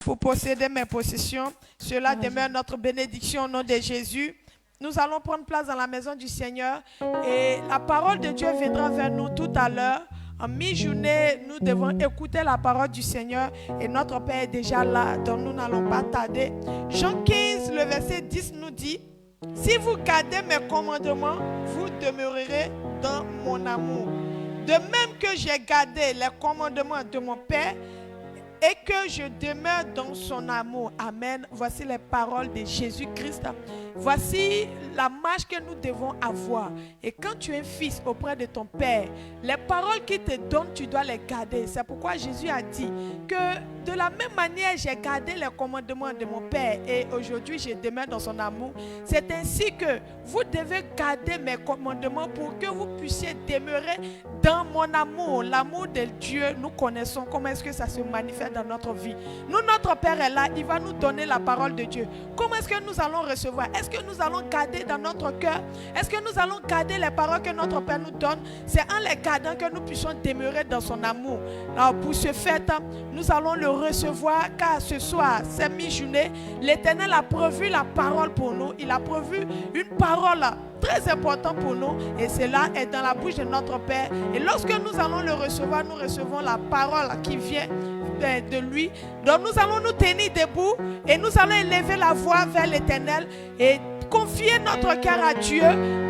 Pour posséder mes possessions, cela demeure notre bénédiction au nom de Jésus. Nous allons prendre place dans la maison du Seigneur et la parole de Dieu viendra vers nous tout à l'heure. En mi-journée, nous devons écouter la parole du Seigneur et notre Père est déjà là, donc nous n'allons pas tarder. Jean 15, le verset 10 nous dit: si vous gardez mes commandements, vous demeurerez dans mon amour. De même que j'ai gardé les commandements de mon Père et que je demeure dans son amour. Amen. Voici les paroles de Jésus-Christ. Voici la marche que nous devons avoir. Et quand tu es fils auprès de ton Père, les paroles qu'il te donne, tu dois les garder. C'est pourquoi Jésus a dit que de la même manière, j'ai gardé les commandements de mon Père et aujourd'hui, je demeure dans son amour. C'est ainsi que vous devez garder mes commandements pour que vous puissiez demeurer dans mon amour. L'amour de Dieu, nous connaissons comment est-ce que ça se manifeste dans notre vie. Nous, notre Père est là, il va nous donner la parole de Dieu. Comment est-ce que nous allons recevoir? Est-ce que nous allons garder dans notre cœur? Est-ce que nous allons garder les paroles que notre Père nous donne? C'est en les gardant que nous puissions demeurer dans son amour. Alors pour ce fait, nous allons le recevoir car ce soir, c'est mi-journée, l'Éternel a prévu la parole pour nous. Il a prévu une parole très importante pour nous et cela est dans la bouche de notre Père. Et lorsque nous allons le recevoir, nous recevons la parole qui vient de lui. Donc nous allons nous tenir debout et nous allons élever la voix vers l'Éternel et confier notre cœur à Dieu,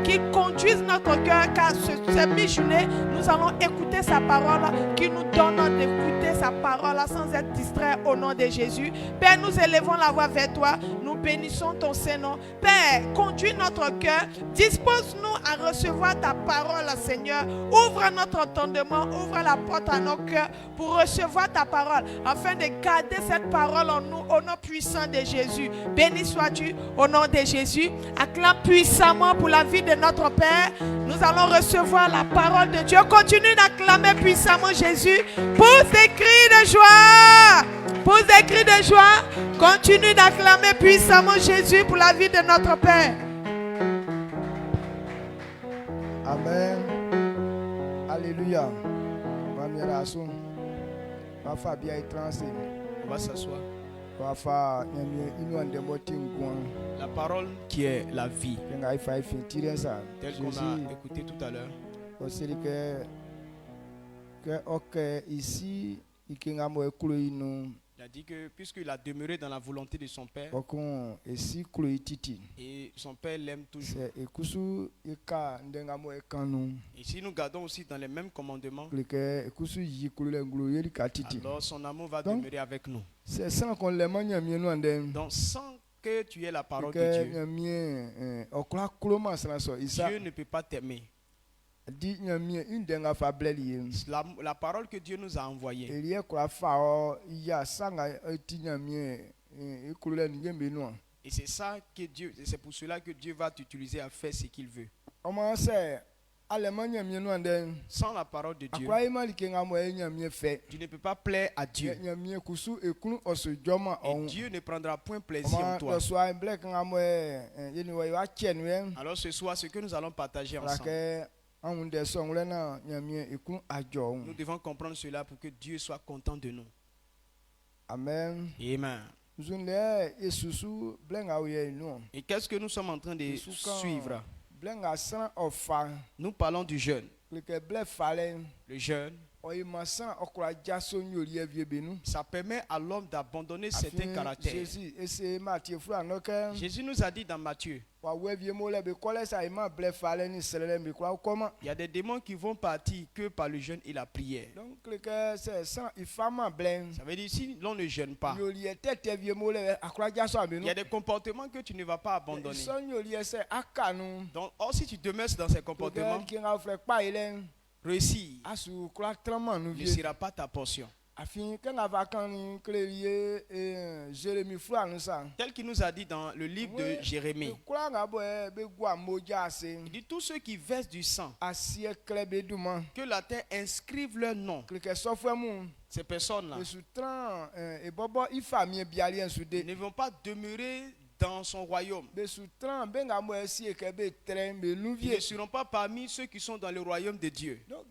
qu'il conduise notre cœur, car cette mi-journée, nous allons écouter sa parole, qui nous donne d'écouter sa parole sans être distrait au nom de Jésus. Père, nous élevons la voix vers toi, nous bénissons ton Saint-Nom. Père, conduis notre cœur, dispose-nous à recevoir ta parole, Seigneur. Ouvre notre entendement, ouvre la porte à nos cœurs pour recevoir ta parole, afin de garder cette parole en nous, au nom puissant de Jésus. Béni sois-tu au nom de Jésus. Acclame puissamment pour la vie de notre Père. Nous allons recevoir la parole de Dieu. Continue d'acclamer puissamment Jésus. Pousse des cris de joie. Pousse des cris de joie. Continue d'acclamer puissamment Jésus pour la vie de notre Père. Amen. Alléluia. On va s'asseoir. La parole qui est la vie, telle qu'on a écouté tout à l'heure. Il a dit que puisqu'il a demeuré dans la volonté de son Père, et son Père l'aime toujours. Et si nous gardons aussi dans les mêmes commandements, alors son amour va demeurer avec nous. Donc sans que tu aies la parole de Dieu, Dieu ne peut pas t'aimer. La parole que Dieu nous a envoyée, et c'est ça que Dieu, c'est pour cela que Dieu va t'utiliser à faire ce qu'il veut. Sans la parole de Dieu, tu ne peux pas plaire à Dieu. Et Dieu ne prendra point plaisir en toi. Alors ce soir, ce que nous allons partager ensemble, nous devons comprendre cela pour que Dieu soit content de nous. Amen. Amen. Et qu'est-ce que nous sommes en train de suivre? Nous parlons du jeûne. Le jeûne, ça permet à l'homme d'abandonner certains caractères. Jésus nous a dit dans Matthieu, il y a des démons qui vont partir que par le jeûne et la prière. Ça veut dire si l'on ne jeûne pas, il y a des comportements que tu ne vas pas abandonner. Donc, or, si tu demeures dans ces comportements, réussir ne sera pas ta portion. Tel qu'il nous a dit dans le livre de Jérémie, il dit tous ceux qui versent du sang, que la terre inscrive leur nom. Ces personnes-là ne vont pas demeurer dans son royaume. Ils ne seront pas parmi ceux qui sont dans le royaume de Dieu. Donc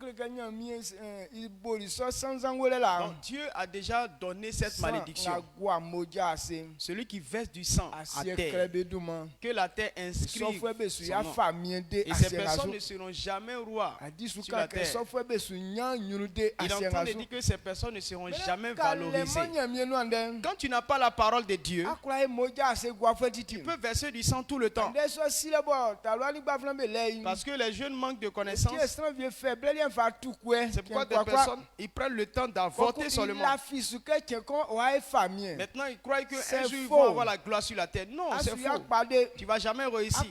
Dieu a déjà donné cette malédiction. Celui qui verse du sang à terre, que la terre inscrive son nom. Et ces personnes ne seront jamais rois sur la terre. Il est en train de dire que ces personnes ne seront jamais valorisées. Quand tu n'as pas la parole de Dieu, tu peux verser du sang tout le temps. Parce que les jeunes manquent de connaissances. C'est pourquoi des personnes ils prennent le temps d'avorter seulement. Maintenant, ils croient qu'un jour ils vont avoir la gloire sur la terre. Non, c'est faux. Tu ne vas jamais réussir.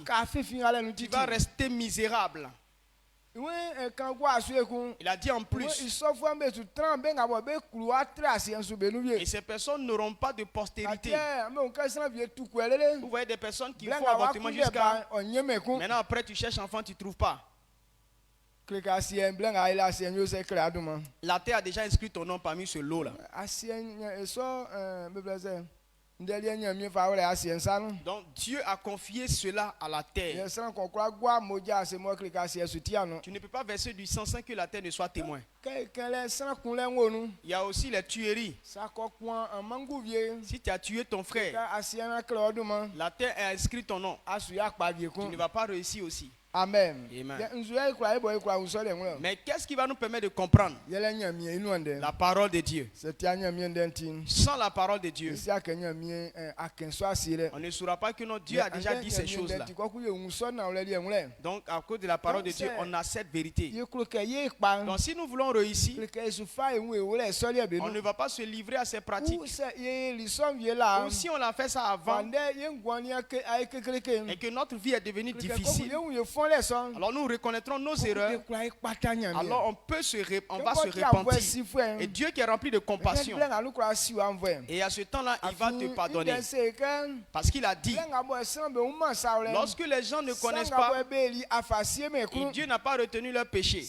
Tu vas rester misérable. Il a dit en plus. Et ces personnes n'auront pas de postérité. Vous voyez des personnes qui font avortement jusqu'à... Maintenant après tu cherches enfant, tu ne trouves pas. La terre a déjà inscrit ton nom parmi ce lot-là. Donc Dieu a confié cela à la terre. Tu ne peux pas verser du sang sans que la terre ne soit témoin. Il y a aussi les tueries. Si tu as tué ton frère, la terre a inscrit ton nom. Tu ne vas pas réussir aussi. Amen. Amen. Mais qu'est-ce qui va nous permettre de comprendre la parole de Dieu? Sans la parole de Dieu, on ne saura pas que notre Dieu a déjà dit ces choses-là. Donc à cause de la parole de Dieu, on a cette vérité. Donc si nous voulons réussir, on ne va pas se livrer à ces pratiques. Ou si on a fait ça avant et que notre vie est devenue difficile, alors nous reconnaîtrons nos erreurs. Alors on va se repentir. Et Dieu qui est rempli de compassion, et à ce temps-là il va te pardonner. Parce qu'il a dit, lorsque les gens ne connaissent pas, et Dieu n'a pas retenu leur péché,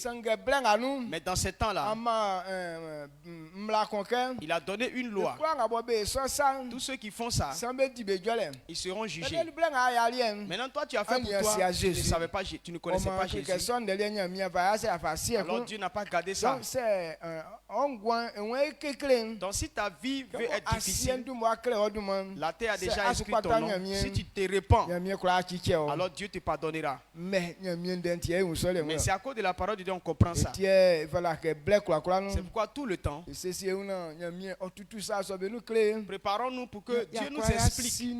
mais dans ce temps-là il a donné une loi. Tous ceux qui font ça, ils seront jugés. Maintenant toi tu as fait pour toi, tu ne savais pas, tu ne connaissais pas Jésus. Alors Dieu n'a pas gardé ça. Donc si ta vie veut être difficile, la terre a déjà inscrit ton nom. Si tu te répands, alors Dieu te pardonnera. Mais c'est à cause de la parole de Dieu qu'on comprend ça. C'est pourquoi tout le temps, préparons-nous pour que Dieu nous explique,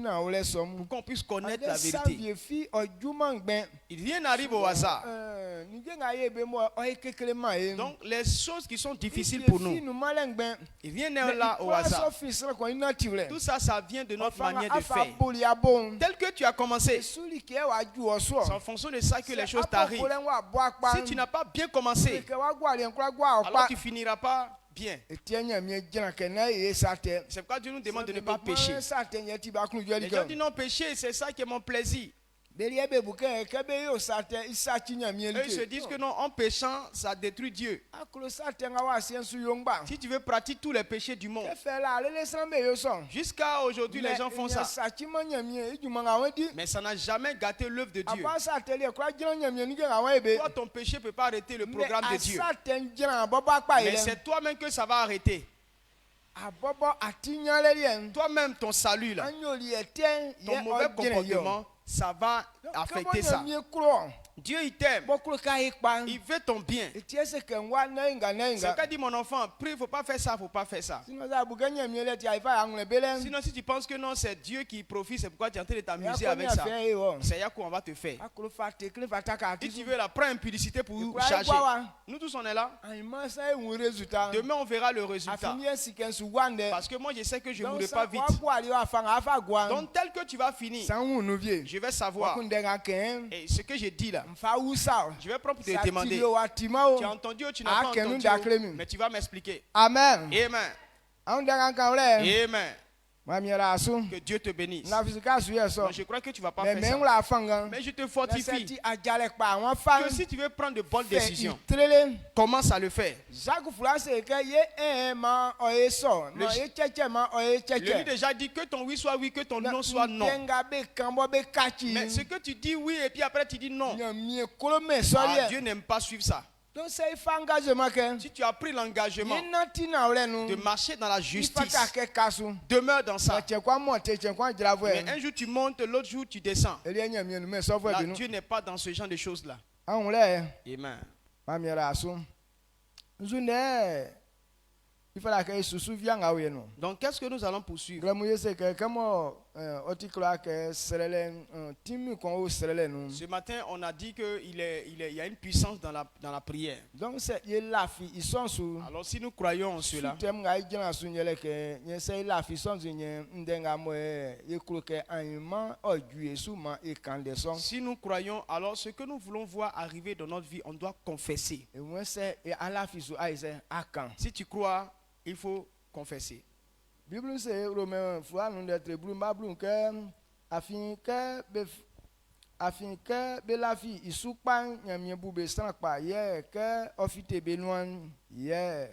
pour qu'on puisse connaître la vérité. Rien n'arrive au hasard. Donc les choses qui sont difficiles pour nous, rien n'est là au hasard. Tout ça, ça vient de notre manière de faire. Tel que tu as commencé, c'est en fonction de ça que les choses t'arrivent. Si tu n'as pas bien commencé, alors tu finiras pas bien. C'est pourquoi Dieu nous demande de ne pas pécher. Les gens disent non, pécher, c'est ça qui est mon plaisir. Eux, ils se disent que non, en péchant, ça détruit Dieu. Si tu veux pratiquer tous les péchés du monde, jusqu'à aujourd'hui, les gens font ça. Mais ça n'a jamais gâté l'œuvre de Dieu. Toi, ton péché ne peut pas arrêter le programme de Dieu. Mais c'est toi-même que ça va arrêter. Toi-même, ton salut, là, ton mauvais comportement, ça va affecter ça. Dieu il t'aime, il veut ton bien. C'est quand dit mon enfant, prie, il ne faut pas faire ça, il ne faut pas faire ça. Sinon si tu penses que non, c'est Dieu qui profite, c'est pourquoi tu es en train de t'amuser avec ça. C'est là qu'on va te faire. Si tu veux la prendre impudicité pour charger, nous tous on est là. Demain on verra le résultat. Parce que moi je sais que je ne mourrai pas vite. Donc tel que tu vas finir, je vais savoir. Et ce que je dis là, je vais prendre pour te demander, tu as entendu ou tu n'as pas entendu, mais tu vas m'expliquer. Amen. Amen. Amen. Que Dieu te bénisse. Non, je crois que tu ne vas pas faire ça. Mais je te fortifie que si tu veux prendre de bonnes décisions, commence à le faire. Je lui ai déjà dit que ton oui soit oui, que ton non soit non. Mais ce que tu dis oui et puis après tu dis non, Dieu n'aime pas suivre ça. Donc c'est un engagement. Si tu as pris l'engagement de marcher dans la justice, demeure dans ça. Mais un jour tu montes, l'autre jour tu descends. Là, Dieu n'est pas dans ce genre de choses-là. Amen. Donc qu'est-ce que nous allons poursuivre? Ce matin, on a dit qu'il y a une puissance dans la prière. Alors si nous croyons en cela, si nous croyons, alors ce que nous voulons voir arriver dans notre vie, on doit confesser. Si tu crois, il faut confesser. Bible c'est Romains fois nous d'être blum bablum que afin que la vie isupan nyamie bube sans pa ye que ofite benuan ye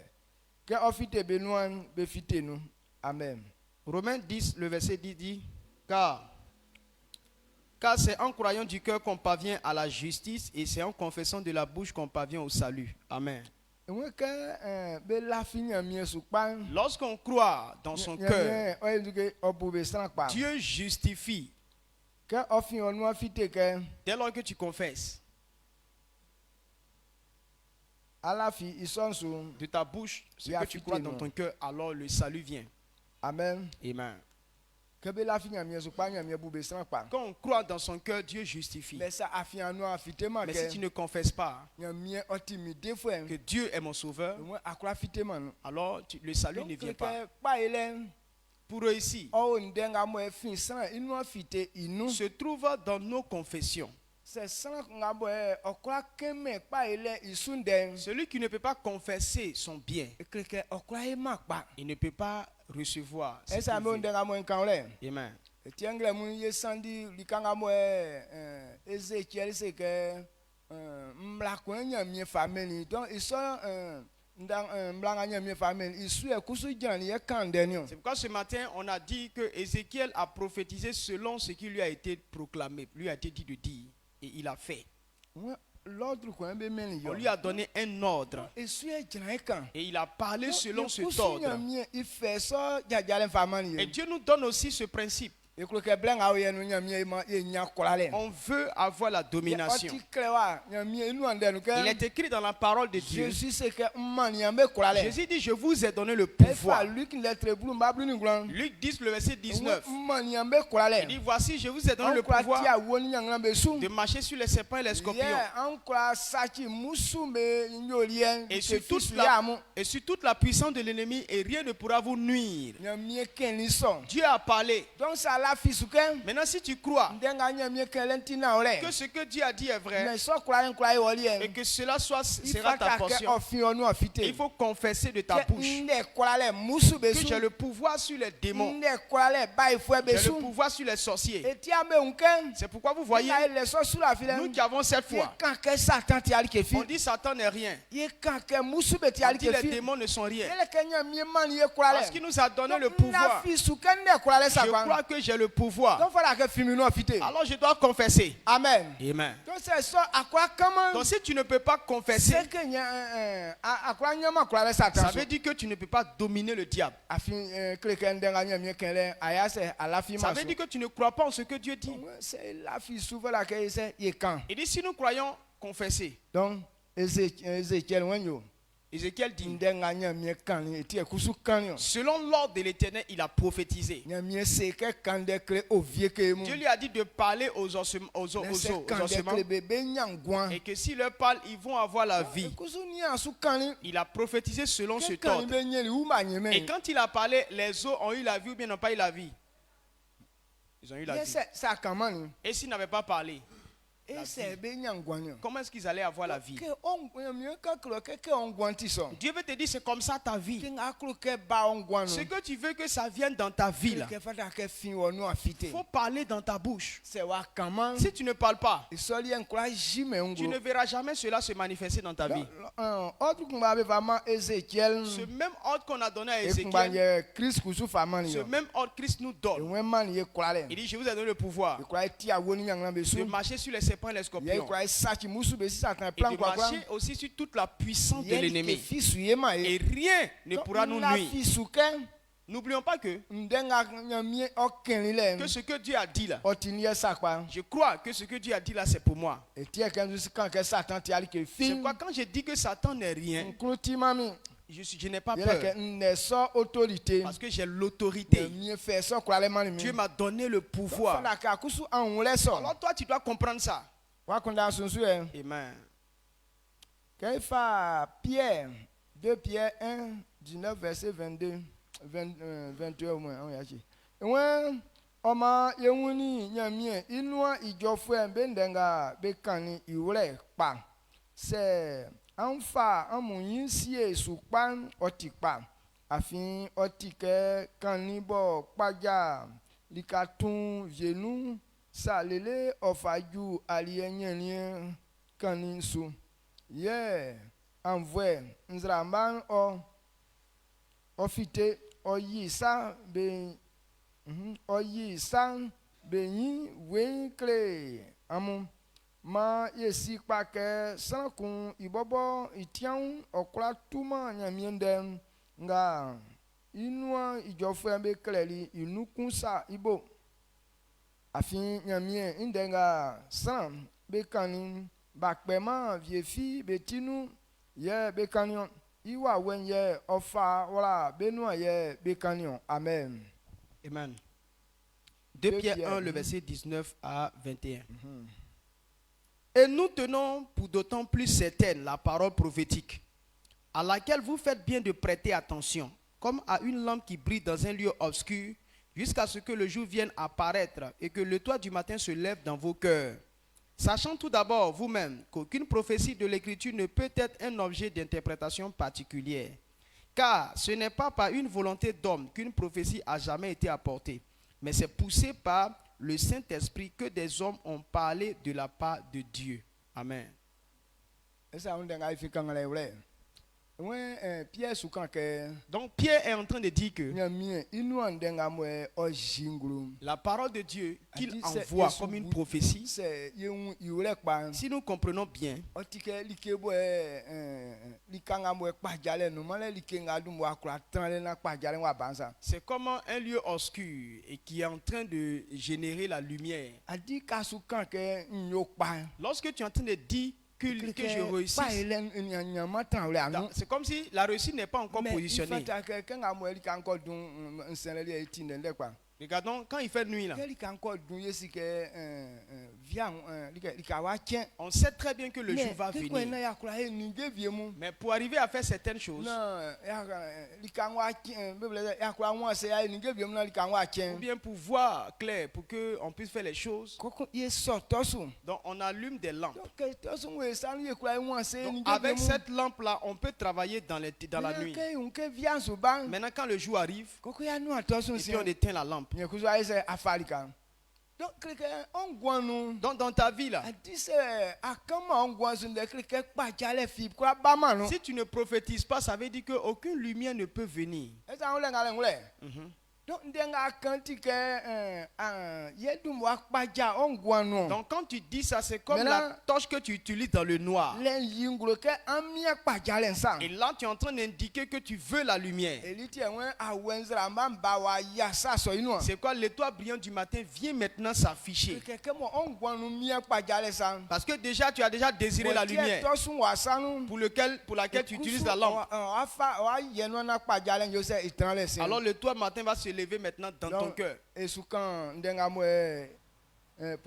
que ofite benuan befite nous. Amen. Romains 10 le verset 10 dit car c'est en croyant du cœur qu'on parvient à la justice et c'est en confessant de la bouche qu'on parvient au salut. Amen. Lorsqu'on croit dans son cœur, Dieu justifie. Dès lors que tu confesses de ta bouche ce que tu crois dans ton cœur, alors le salut vient. Amen. Amen. Quand on croit dans son cœur, Dieu justifie. Mais si tu ne confesses pas que Dieu est mon sauveur, alors le salut ne vient pas. Pour eux ici, se trouve dans nos confessions. Celui qui ne peut pas confesser son bien, il ne peut pas recevoir. Amen. C'est pourquoi ce matin on a dit que Ézéchiel a prophétisé selon ce qui lui a été proclamé, lui a été dit de dire, et il a fait. On lui a donné un ordre et il a parlé selon cet ordre. Et Dieu nous donne aussi ce principe. On veut avoir la domination. Il est écrit dans la parole de Dieu. Jésus dit, je vous ai donné le pouvoir. Luc 10 le verset 19. Il dit, voici, je vous ai donné le pouvoir de marcher sur les serpents et les scorpions. Et sur toute la puissance de l'ennemi, et rien ne pourra vous nuire. Dieu a parlé. Maintenant, si tu crois que ce que Dieu a dit est vrai et que cela sera ta portion, il faut confesser de ta bouche que j'ai le pouvoir sur les démons, j'ai le pouvoir sur les sorciers. C'est pourquoi vous voyez, nous qui avons cette foi, on dit Satan n'est rien, on dit les démons ne sont rien, parce qu'il nous a donné le pouvoir. Je crois que j'ai le pouvoir. Alors je dois confesser. Amen. Amen. Donc si tu ne peux pas confesser, ça veut dire que tu ne peux pas dominer le diable. Ça veut dire que tu ne crois pas en ce que Dieu dit. Il dit si nous croyons confesser. Donc Ézéchiel dit, selon l'ordre de l'Éternel, il a prophétisé. Dieu lui a dit de parler aux ossements et que s'il leur parle, ils vont avoir la vie. Il a prophétisé selon ce ordre. Et quand il a parlé, les os ont eu la vie ou bien n'ont pas eu la vie? Ils ont eu la vie. Et s'il n'avait pas parlé? Comment est-ce qu'ils allaient avoir la vie? Dieu veut te dire, c'est comme ça ta vie. Ce que tu veux que ça vienne dans ta vie là, il faut parler dans ta bouche. Si tu ne parles pas, tu ne verras jamais cela se manifester dans ta vie. Ce même ordre qu'on a donné à Ézéchiel, ce même ordre Christ nous donne. Il dit, je vous ai donné le pouvoir de marcher sur les serpents et les scorpions, et de marcher aussi sur toute la puissance de l'ennemi, et rien ne pourra nous nuire. N'oublions pas que ce que Dieu a dit là, je crois que ce que Dieu a dit là, c'est pour moi. C'est quoi, quand je dis que Satan n'est rien, je n'ai pas peur, parce que j'ai l'autorité. Dieu m'a donné le pouvoir. Alors toi, tu dois comprendre ça. Amen. Pierre, 2 Pierre 1, 19, verset 22. 21 au moins. Oma yewuni nyamie inua ijofwe bendenga bekani iwle pa se anfa amunyin sie supan otikpa afin otike kanibo paja likatun vienu salele ofaju alienyenien kaninsu ye envoie nzramban o ofite oyi sa be oyi san beyin wenkle amu ma yesi pake sankun ibobo itian okla tuma nyamiende nga inua ijofwe be kleli inukun sa ibo afin nyamie indenga san be kanin bakpema viefi betinu ye be kanion iwa wenye ofa wala benua ye be kanion. Amen. Amen. 2 Pierre 1, le verset 19 à 21. Et nous tenons pour d'autant plus certaine la parole prophétique, à laquelle vous faites bien de prêter attention, comme à une lampe qui brille dans un lieu obscur, jusqu'à ce que le jour vienne apparaître et que le toit du matin se lève dans vos cœurs. Sachant tout d'abord vous-même qu'aucune prophétie de l'Écriture ne peut être un objet d'interprétation particulière. Car ce n'est pas par une volonté d'homme qu'une prophétie a jamais été apportée, mais c'est poussé par le Saint-Esprit que des hommes ont parlé de la part de Dieu. Amen. Donc Pierre est en train de dire que la parole de Dieu qu'il envoie comme une prophétie, si nous comprenons bien, c'est comme un lieu obscur et qui est en train de générer la lumière. Lorsque tu es en train de dire que je réussisse, c'est comme si la réussite n'est pas encore positionnée. Regardons, quand il fait nuit là, on sait très bien que le jour va venir. Mais pour arriver à faire certaines choses, ou bien pour voir clair, pour qu'on puisse faire les choses, donc on allume des lampes. Donc avec cette lampe là, on peut travailler dans la nuit. Maintenant quand le jour arrive, et puis on éteint la lampe. Donc dans ta vie là, si tu ne prophétises pas, ça veut dire qu'aucune lumière ne peut venir. Donc quand tu dis ça, c'est comme la torche que tu utilises dans le noir. Et là tu es en train d'indiquer que tu veux la lumière. C'est quoi? L'étoile brillante du matin vient maintenant s'afficher. Parce que déjà tu as déjà désiré la lumière pour laquelle tu utilises la lampe. Alors l'étoile matin va se lever maintenant dans ton cœur. Il est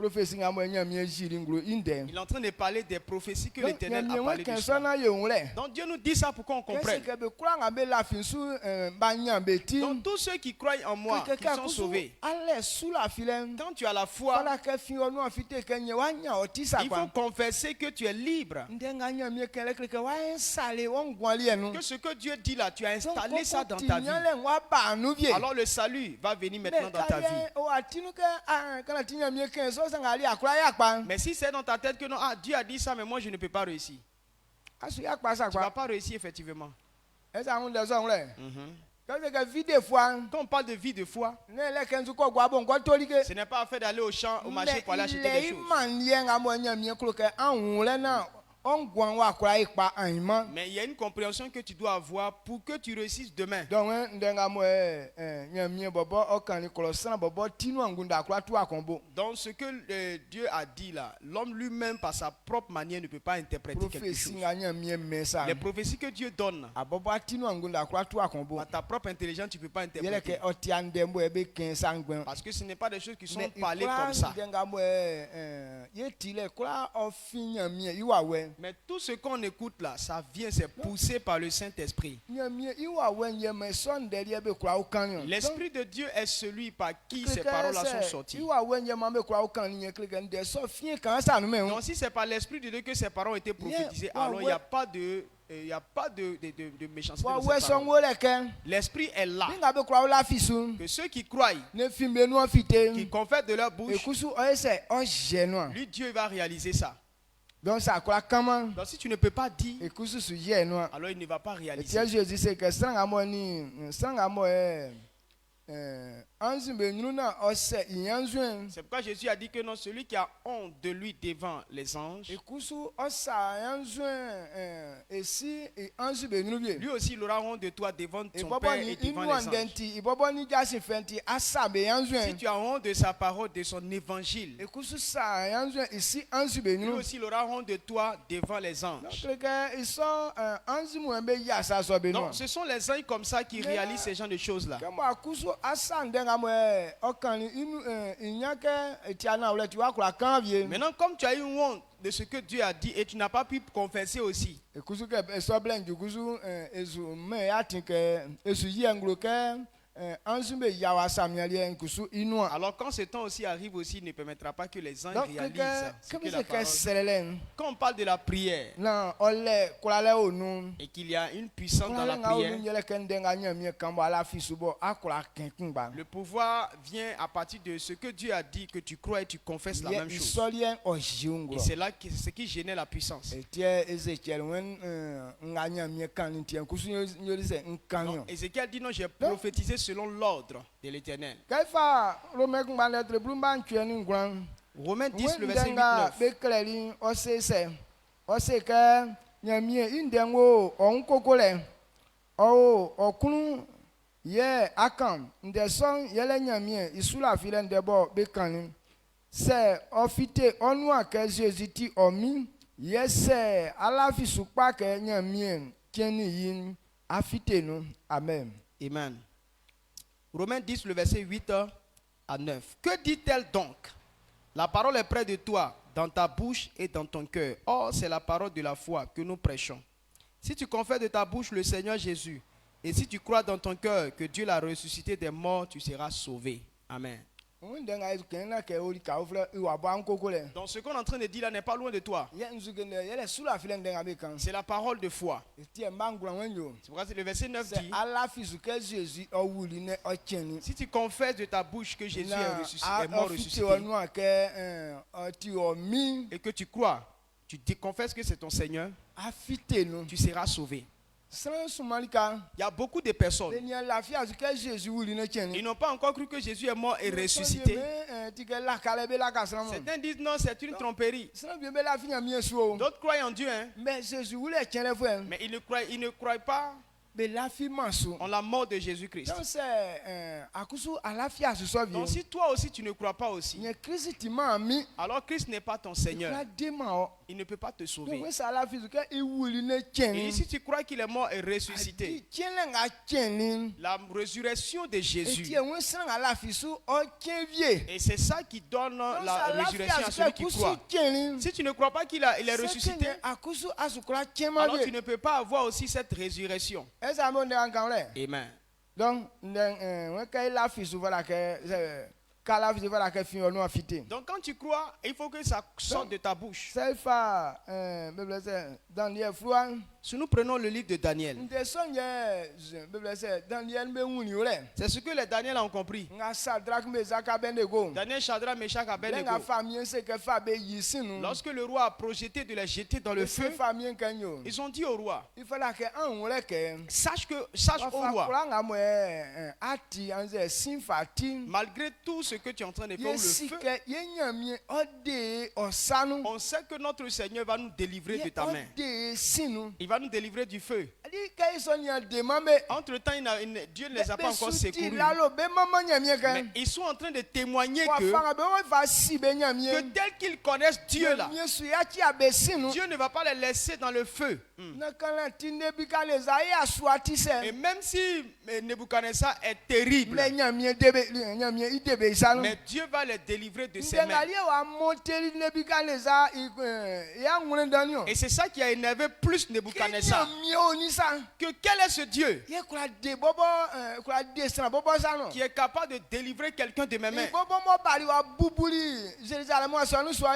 en train de parler des prophéties que l'Éternel a parlé de cela. Donc Dieu nous dit ça pour qu'on comprenne. Donc tous ceux qui croient en moi, qui sont sauvés. Quand tu as la foi, il faut confesser que tu es libre. Que ce que Dieu dit là, tu as installé ça dans ta vie. Alors le salut va venir maintenant dans ta vie. Mais si c'est dans ta tête que non, Dieu a dit ça, mais moi je ne peux pas réussir. Tu ne vas pas réussir effectivement. Quand on parle de vie de foi, ce n'est pas affaire d'aller au champ, au marché pour aller acheter des choses. Mais il y a une compréhension que tu dois avoir pour que tu réussisses demain. Donc ce que Dieu a dit là, l'homme lui-même par sa propre manière ne peut pas interpréter quelque chose. Les prophéties que Dieu donne, par ta propre intelligence tu ne peux pas interpréter. Parce que ce n'est pas des choses qui sont parlées comme ça. Mais tout ce qu'on écoute là, ça vient, c'est poussé par le Saint-Esprit. L'Esprit de Dieu est celui par qui ces paroles-là sont sorties. Donc si c'est par l'Esprit de Dieu que ces paroles ont été prophétisées, alors il n'y a pas de... Il n'y a pas de méchanceté dans cette parole. L'Esprit est là. Que ceux qui croient, qui confessent de leur bouche, lui Dieu va réaliser ça. Donc si tu ne peux pas dire, alors il ne va pas réaliser. C'est pourquoi Jésus a dit que non, celui qui a honte de lui devant les anges, lui aussi il aura honte de toi devant ton Père et devant les anges. Si tu as honte de sa parole, de son évangile, lui aussi il aura honte de toi devant les anges. Donc ce sont les anges comme ça qui réalisent ces genres de choses là. Maintenant, comme tu as eu honte de ce que Dieu a dit et tu n'as pas pu confesser aussi, alors quand ce temps aussi arrive aussi, il ne permettra pas que les anges réalisent ce que la parole. Quand on parle de la prière et qu'il y a une puissance dans la prière, le pouvoir vient à partir de ce que Dieu a dit, que tu crois et tu confesses la même chose. Et c'est là que ce qui génère la puissance. Donc, Ézéchiel dit non, j'ai prophétisé selon l'ordre de l'Éternel. Romains 10, le verset 8. Amen. Amen. Romains 10, le verset 8 à 9. Que dit-elle donc? La parole est près de toi, dans ta bouche et dans ton cœur. Or, c'est la parole de la foi que nous prêchons. Si tu confesses de ta bouche le Seigneur Jésus, et si tu crois dans ton cœur que Dieu l'a ressuscité des morts, tu seras sauvé. Amen. Donc ce qu'on est en train de dire là n'est pas loin de toi. C'est la parole de foi. C'est pourquoi le verset 9 dit, si tu confesses de ta bouche que Jésus est mort ressuscité, et que tu crois, tu te confesses que c'est ton Seigneur, tu seras sauvé. Il y a beaucoup de personnes, ils n'ont pas encore cru que Jésus est mort et ressuscité. Certains disent non, c'est une tromperie. D'autres croient en Dieu, hein? Mais ils ne croient pas en la mort de Jésus-Christ. Donc si toi aussi tu ne crois pas aussi, alors Christ n'est pas ton Seigneur. Il ne peut pas te sauver. Et si tu crois qu'il est mort et ressuscité, la résurrection de Jésus, et c'est ça qui donne la résurrection à celui qui croit. Si tu ne crois pas qu'il est ressuscité, alors tu ne peux pas avoir aussi cette résurrection. Amen. Donc, donc quand tu crois, il faut que ça sorte de ta bouche. Si nous prenons le livre de Daniel, c'est ce que les Daniel ont compris. Daniel, Shadrach, Meshach, Abednego. Lorsque le roi a projeté de les jeter dans le feu, ils ont dit au roi, sache au roi, malgré tout ce que tu es en train de faire, le feu, on sait que notre Seigneur va nous délivrer de ta main. Il va nous délivrer du feu. Entre temps, Dieu ne les a pas encore secourus. Mais ils sont en train de témoigner que tel qu'ils connaissent Dieu là, Dieu ne va pas les laisser dans le feu. Et même si Nebuchadnezzar est terrible, mais Dieu va les délivrer de ses mains. Et c'est ça qui a énervé plus Nebuchadnezzar. Que quel est ce Dieu qui est capable de délivrer quelqu'un de mes mains?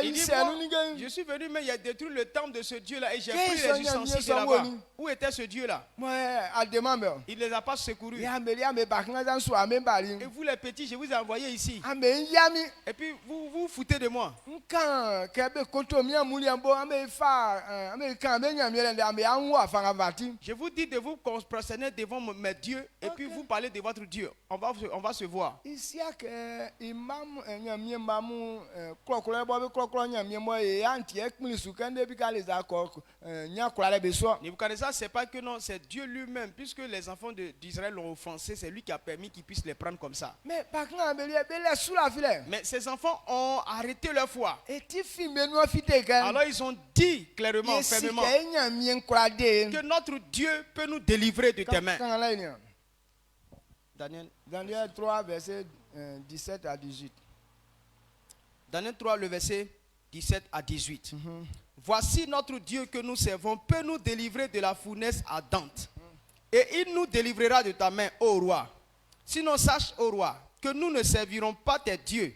Il dit, je suis venu, mais il a détruit le temple de ce Dieu-là et j'ai pris les ustensiles de là-bas. Où était ce Dieu-là? Il ne les a pas secourus. Et vous les petits, je vous ai envoyé ici. Et puis vous vous foutez de moi. Je vous dis de vous prosterner devant mes dieux et puis vous parlez de votre Dieu. On va se voir. Nebuchadnezzar, c'est pas que non, c'est Dieu lui-même, puisque les enfants d'Israël l'ont offensé, c'est lui qui a permis qu'ils puissent les prendre comme ça. Mais ces enfants ont arrêté leur foi. Alors ils ont dit clairement, fermement, que notre Dieu peut nous délivrer de tes mains. Daniel 3, verset 17 à 18. Daniel 3, le verset 17 à 18. Voici notre Dieu que nous servons peut nous délivrer de la fournaise ardente. Et il nous délivrera de ta main, ô roi. Sinon sache, ô roi, que nous ne servirons pas tes dieux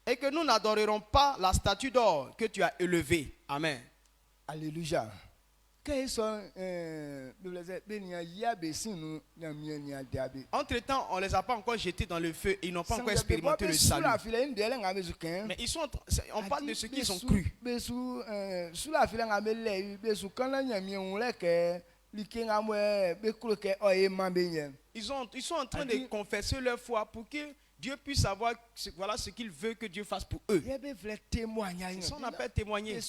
et que nous n'adorerons pas la statue d'or que tu as élevée. Amen. Alléluia. Entre-temps, on ne les a pas encore jetés dans le feu et ils n'ont pas encore expérimenté le salut. Mais ils sont, on parle de ce qu'ils ont cru. Ils sont en train de confesser leur foi pour que Dieu puisse savoir voilà ce qu'il veut que Dieu fasse pour eux. Ils sont en train de témoigner. Ils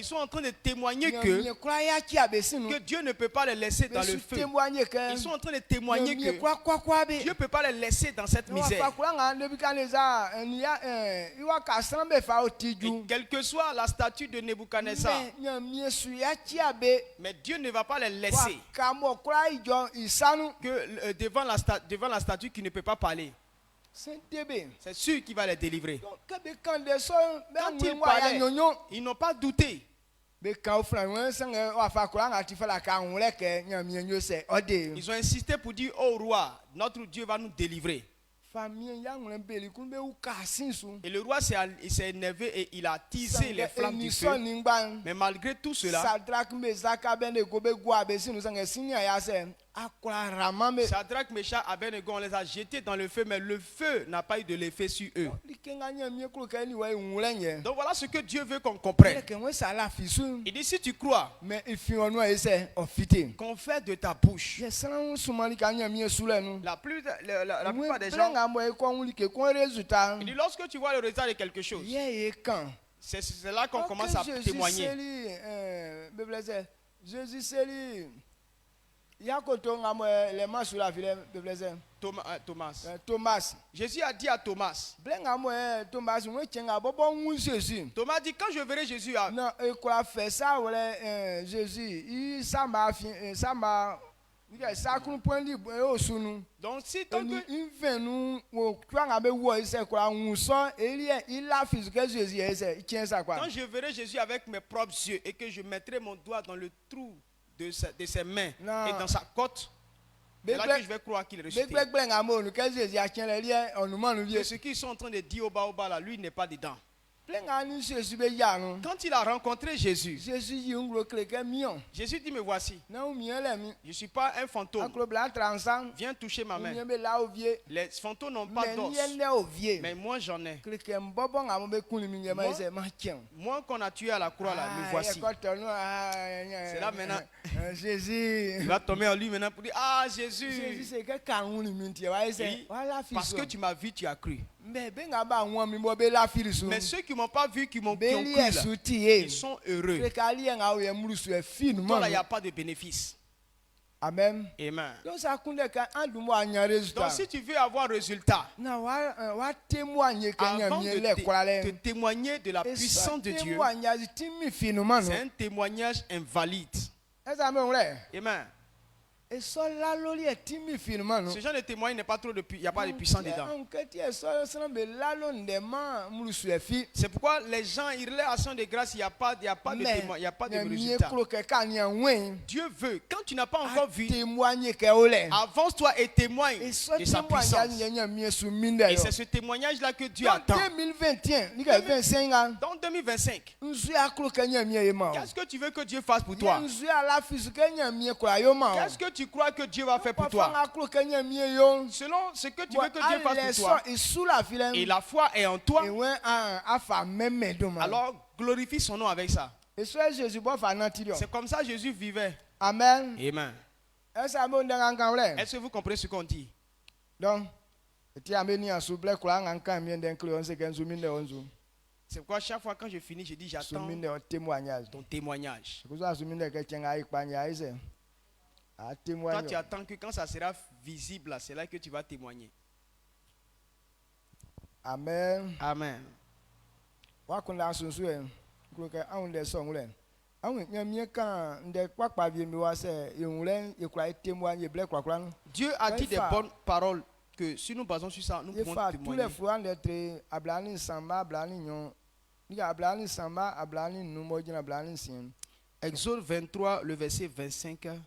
sont en train de témoigner que Dieu ne peut pas les laisser dans le feu. Ils sont en train de témoigner que Dieu ne peut pas les laisser dans cette misère. Et quelle que soit la statue de Nebuchadnezzar, mais Dieu ne va pas les laisser que devant la statue qui ne peut pas parler. C'est sûr qu'il va les délivrer. Quand ils parlaient, ils n'ont pas douté. Ils ont insisté pour dire, oh roi, notre Dieu va nous délivrer. Et le roi s'est énervé et il a attisé les flammes du feu. Mais malgré tout cela, Shadrach, Meshach, Abednego, on les a jetés dans le feu, mais le feu n'a pas eu de l'effet sur eux. Donc voilà ce que Dieu veut qu'on comprenne. Il dit si tu crois, confesse de ta bouche. La plupart des gens, il dit lorsque tu vois le résultat de quelque chose, c'est là qu'on commence à témoigner. Thomas. Jésus a dit à Thomas. Thomas dit, quand je verrai Jésus. Donc si tant que quand je verrai Jésus avec mes propres yeux et que je mettrai mon doigt dans le trou de ses mains et dans sa côte, c'est là que je vais croire qu'il est ressuscité. Et ce qu'ils sont en train de dire au bas là, lui n'est pas dedans. Quand il a rencontré Jésus, Jésus dit, me voici. Je ne suis pas un fantôme. Viens toucher ma main. Les fantômes n'ont pas d'os, mais moi j'en ai. Moi qu'on a tué à la croix là, me voici. C'est là maintenant. Jésus. Il va tomber en lui maintenant pour dire, ah Jésus. Parce que tu m'as vu, tu as cru. Mais ceux qui ne m'ont pas vu, qui ont cru, ils sont heureux. Toi là, il n'y a pas de bénéfice. Amen. Amen. Donc si tu veux avoir résultat, avant de te témoigner de la puissance de Dieu, c'est un témoignage invalide. Amen. Ce genre de témoignage n'est pas trop il n'y a pas de puissance dedans. C'est pourquoi les gens, ils relaient action de grâce, il n'y a pas de témoignage, il n'y a pas de résultat. Dieu veut, quand tu n'as pas encore vu, avance-toi et témoigne de sa puissance. Et c'est ce témoignage-là que Dieu attend. Dans 2025, qu'est-ce que tu veux que Dieu fasse pour toi? Qu'est-ce que tu crois que Dieu va faire pour toi? Selon ce que tu veux que Dieu fasse pour toi, et la foi est en toi, alors glorifie son nom avec ça. C'est comme ça que Jésus vivait. Amen. Amen. Est-ce que vous comprenez ce qu'on dit? Donc, c'est pourquoi chaque fois quand je finis, je dis j'attends ton témoignage. Toi, tu attends que quand ça sera visible, c'est là que tu vas témoigner. Amen. Amen. Dieu a dit des bonnes paroles que si nous basons sur ça, nous pouvons témoigner. Exode 23, le verset 25 à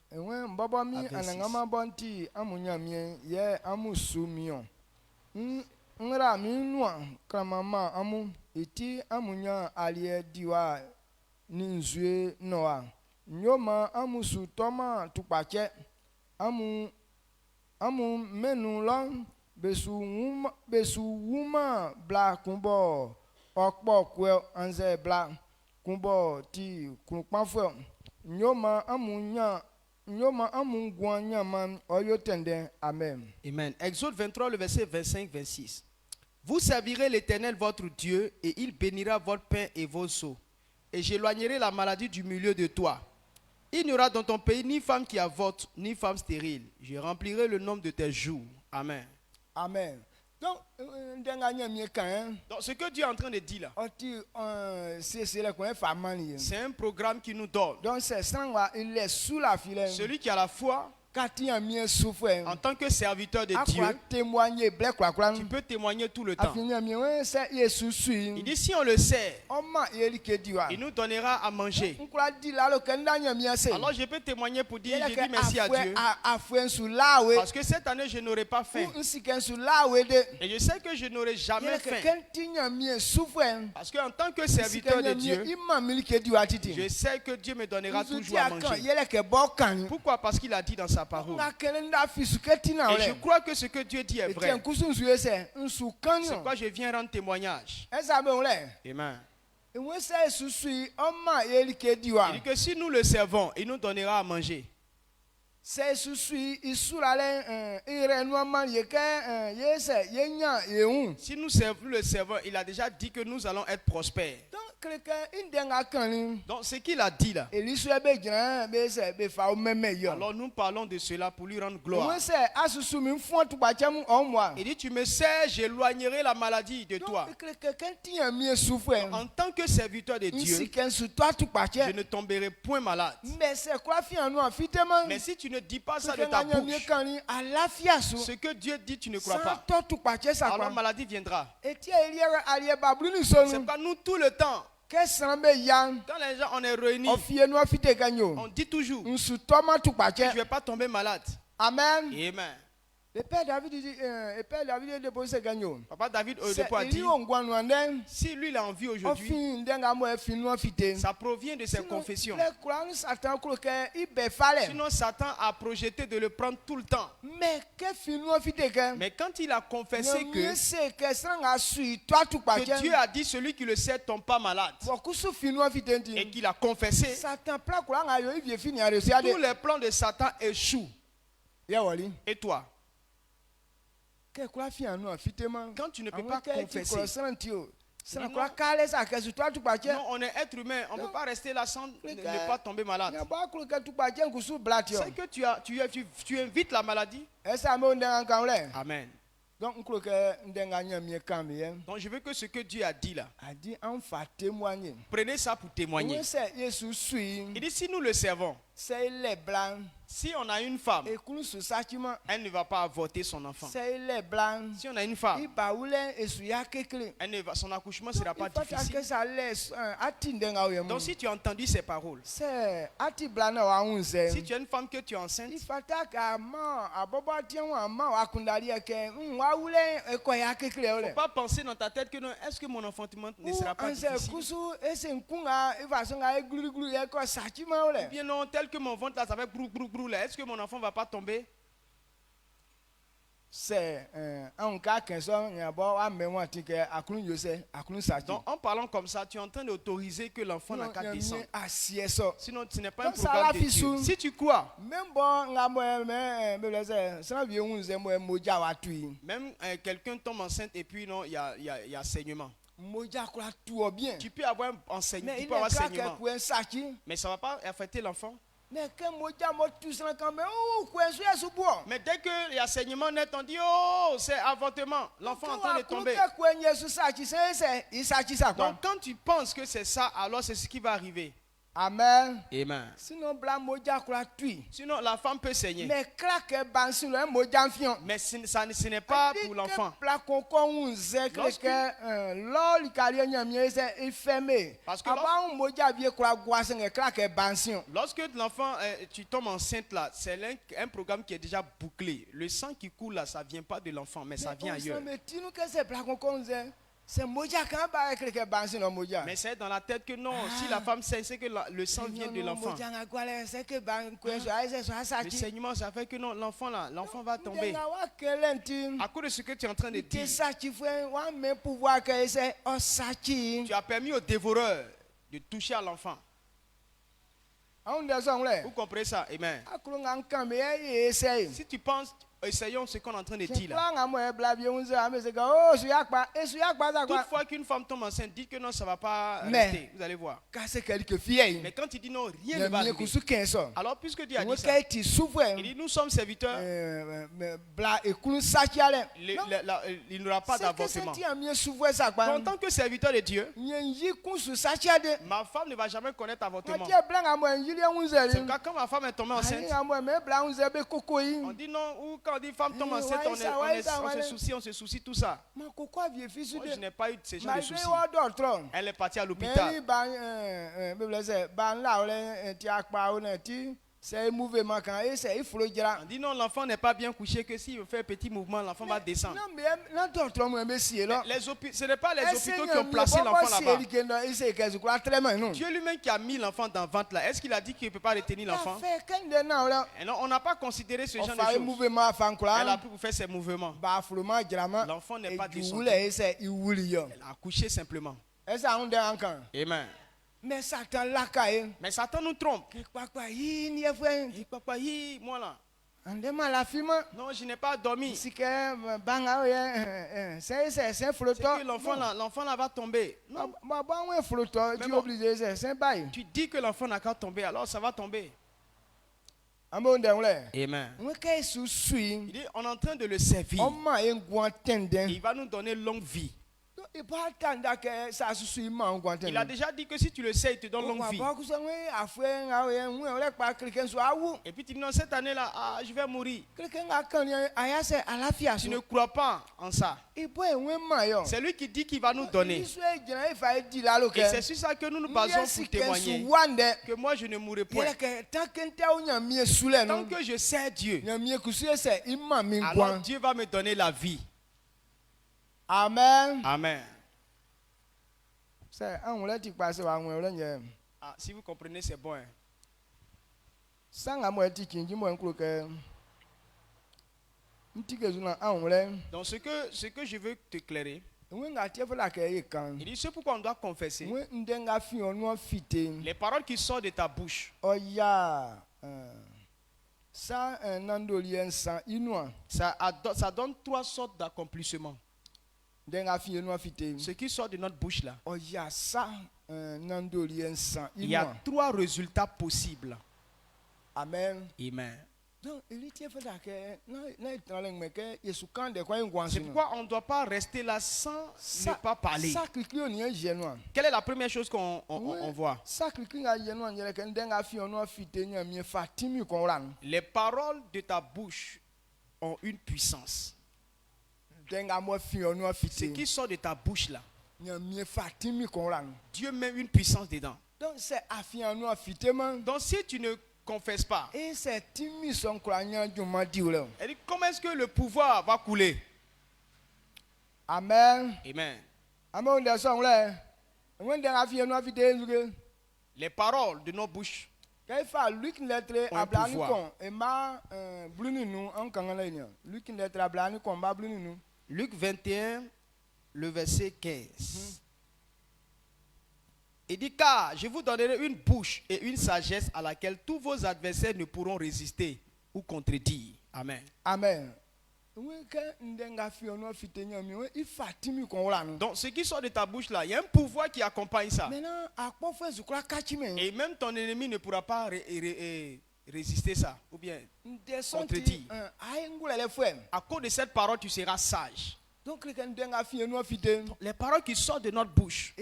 Amen. Amen. Exode 23, le verset 25-26. Vous servirez l'Éternel votre Dieu et il bénira votre pain et vos seaux. Et j'éloignerai la maladie du milieu de toi. Il n'y aura dans ton pays ni femme qui avorte, ni femme stérile. Je remplirai le nombre de tes jours. Amen. Amen. Donc, ce que Dieu est en train de dire là, c'est un programme qui nous donne. Donc, celui qui a la foi, en tant que serviteur de Dieu, tu peux témoigner tout le temps. Il dit si on le sait, il nous donnera à manger. Alors je peux témoigner pour dire, je dis merci à Dieu, parce que cette année je n'aurai pas faim. Et je sais que je n'aurai jamais faim. Parce qu'en tant que serviteur de Dieu, je sais que Dieu me donnera toujours à manger. Pourquoi? Parce qu'il a dit dans sa parole. Et je crois que ce que Dieu dit est vrai. C'est pourquoi je viens rendre témoignage. Amen. Il dit que si nous le servons, il nous donnera à manger. Si nous le servons, il a déjà dit que nous allons être prospères. Donc ce qu'il a dit là. Alors nous parlons de cela pour lui rendre gloire. Il dit, tu me sais, j'éloignerai la maladie de toi. En tant que serviteur de Dieu, je ne tomberai point malade. Mais si tu ne dis pas ça de ta bouche, ce que Dieu dit, tu ne crois pas. Alors la maladie viendra. C'est pas nous tout le temps. Quand les gens on est réunis, on dit toujours, je ne vais pas tomber malade. Amen. Amen. Le père David dit, Papa David a dit, si lui il a envie aujourd'hui, ça provient de ses confessions. Sinon Satan a projeté de le prendre tout le temps. Mais quand il a confessé que Dieu a dit, celui qui le sait ne tombe pas malade, et qu'il a confessé, tous les plans de Satan échouent. Et toi? Quand tu ne peux pas confesser, non, on est être humain, on ne peut pas rester là sans ne pas tomber malade. C'est que tu invites la maladie. Amen. Donc je veux que ce que Dieu a dit là, prenez ça pour témoigner. Il dit, si nous le servons, si on a une femme, elle ne va pas avorter son enfant. Si on a une femme, son accouchement ne sera pas difficile. Donc si tu as entendu ces paroles, si tu as une femme que tu es enceinte, il ne faut pas penser dans ta tête que non, est-ce que mon enfantement ne sera pas difficile? Ou bien non, tel que mon ventre là, ça va brou. Est-ce que mon enfant ne va pas tomber? Donc en parlant comme ça, tu es en train d'autoriser que l'enfant n'a qu'à descendre. Sinon ce n'est pas un programme de Dieu. Si tu crois, même quelqu'un tombe enceinte et puis non, il y a saignement. Tu peux avoir un saignement, mais ça ne va pas affecter l'enfant. Mais dès que il y a saignement net, on dit, oh, c'est avortement. L'enfant est en train de tomber. Donc quand tu penses que c'est ça, alors c'est ce qui va arriver. Amen. Amen. Sinon la femme peut saigner. Mais ce n'est pas pour l'enfant. Lorsque l'enfant, tu tombes enceinte là, c'est un programme qui est déjà bouclé. Le sang qui coule là, ça ne vient pas de l'enfant, mais ça vient ailleurs. Mais c'est dans la tête que non, si la femme sait, c'est que le sang vient de l'enfant. Le saignement, ça fait que non, l'enfant va tomber. À cause de ce que tu es en train de dire, tu as permis au dévoreur de toucher à l'enfant. Vous comprenez ça? Amen. Si tu penses, essayons ce qu'on est en train de dire là. Toutefois qu'une femme tombe enceinte, dites que non, ça ne va pas rester. Vous allez voir. Mais quand il dit non, rien ne va arriver. Alors puisque Dieu a dit ça, il dit nous sommes serviteurs, il n'y aura pas d'avortement. En tant que serviteur de Dieu, ma femme ne va jamais connaître d'avortement. C'est pourquoi quand ma femme est tombée enceinte, on dit non, ou quand on dit femme tombe enceinte, on se soucie tout ça. Moi, je n'ai pas eu ce genre de soucis. Elle est partie à l'hôpital. C'est un mouvement quand on dit non, l'enfant n'est pas bien couché, que s'il fait un petit mouvement, l'enfant va descendre. Ce n'est pas les hôpitaux qui ont placé l'enfant là-bas. Dieu lui-même qui a mis l'enfant dans le ventre là, est-ce qu'il a dit qu'il ne peut pas retenir l'enfant? Non, on n'a pas considéré ce genre de choses. Elle a pu faire ses mouvements. L'enfant n'est pas descendu. Elle a accouché simplement. Amen. Mais Satan nous trompe. Moi là. Non, je n'ai pas dormi. C'est que l'enfant là va tomber. Non. Tu dis que l'enfant n'a qu'à tomber, alors ça va tomber. Amen. Il dit, on est en train de le servir. Il va nous donner longue vie. Il a déjà dit que si tu le sais, il te donne longue vie. Et puis tu dis non, cette année-là, je vais mourir. Tu ne crois pas en ça. C'est lui qui dit qu'il va nous donner. Et c'est sur ça que nous nous basons pour témoigner que moi je ne mourrai point. Tant que je sais Dieu, alors Dieu va me donner la vie. Amen. Amen. Si vous comprenez, c'est bon. Donc ce que je veux t'éclairer, il dit c'est pourquoi on doit confesser les paroles qui sortent de ta bouche. Ça donne 3 sortes d'accomplissements. Ce qui sort de notre bouche là, il y a 3 résultats possibles. Amen. Amen. C'est pourquoi on ne doit pas rester là sans ne pas parler. Quelle est la première chose qu'on voit? Les paroles de ta bouche ont une puissance. Ce qui sort de ta bouche là, Dieu met une puissance dedans. Donc si tu ne confesses pas, et comment est-ce que le pouvoir va couler? Amen. Amen. Les paroles de nos bouches ont un pouvoir. Luc 21, le verset 15. Il dit, car je vous donnerai une bouche et une sagesse à laquelle tous vos adversaires ne pourront résister ou contredire. Amen. Amen. Donc ce qui sort de ta bouche là, il y a un pouvoir qui accompagne ça. Et même ton ennemi ne pourra pas résister ça ou bien contredire. À cause de cette parole, tu seras sage. Donc les paroles qui sortent de notre bouche,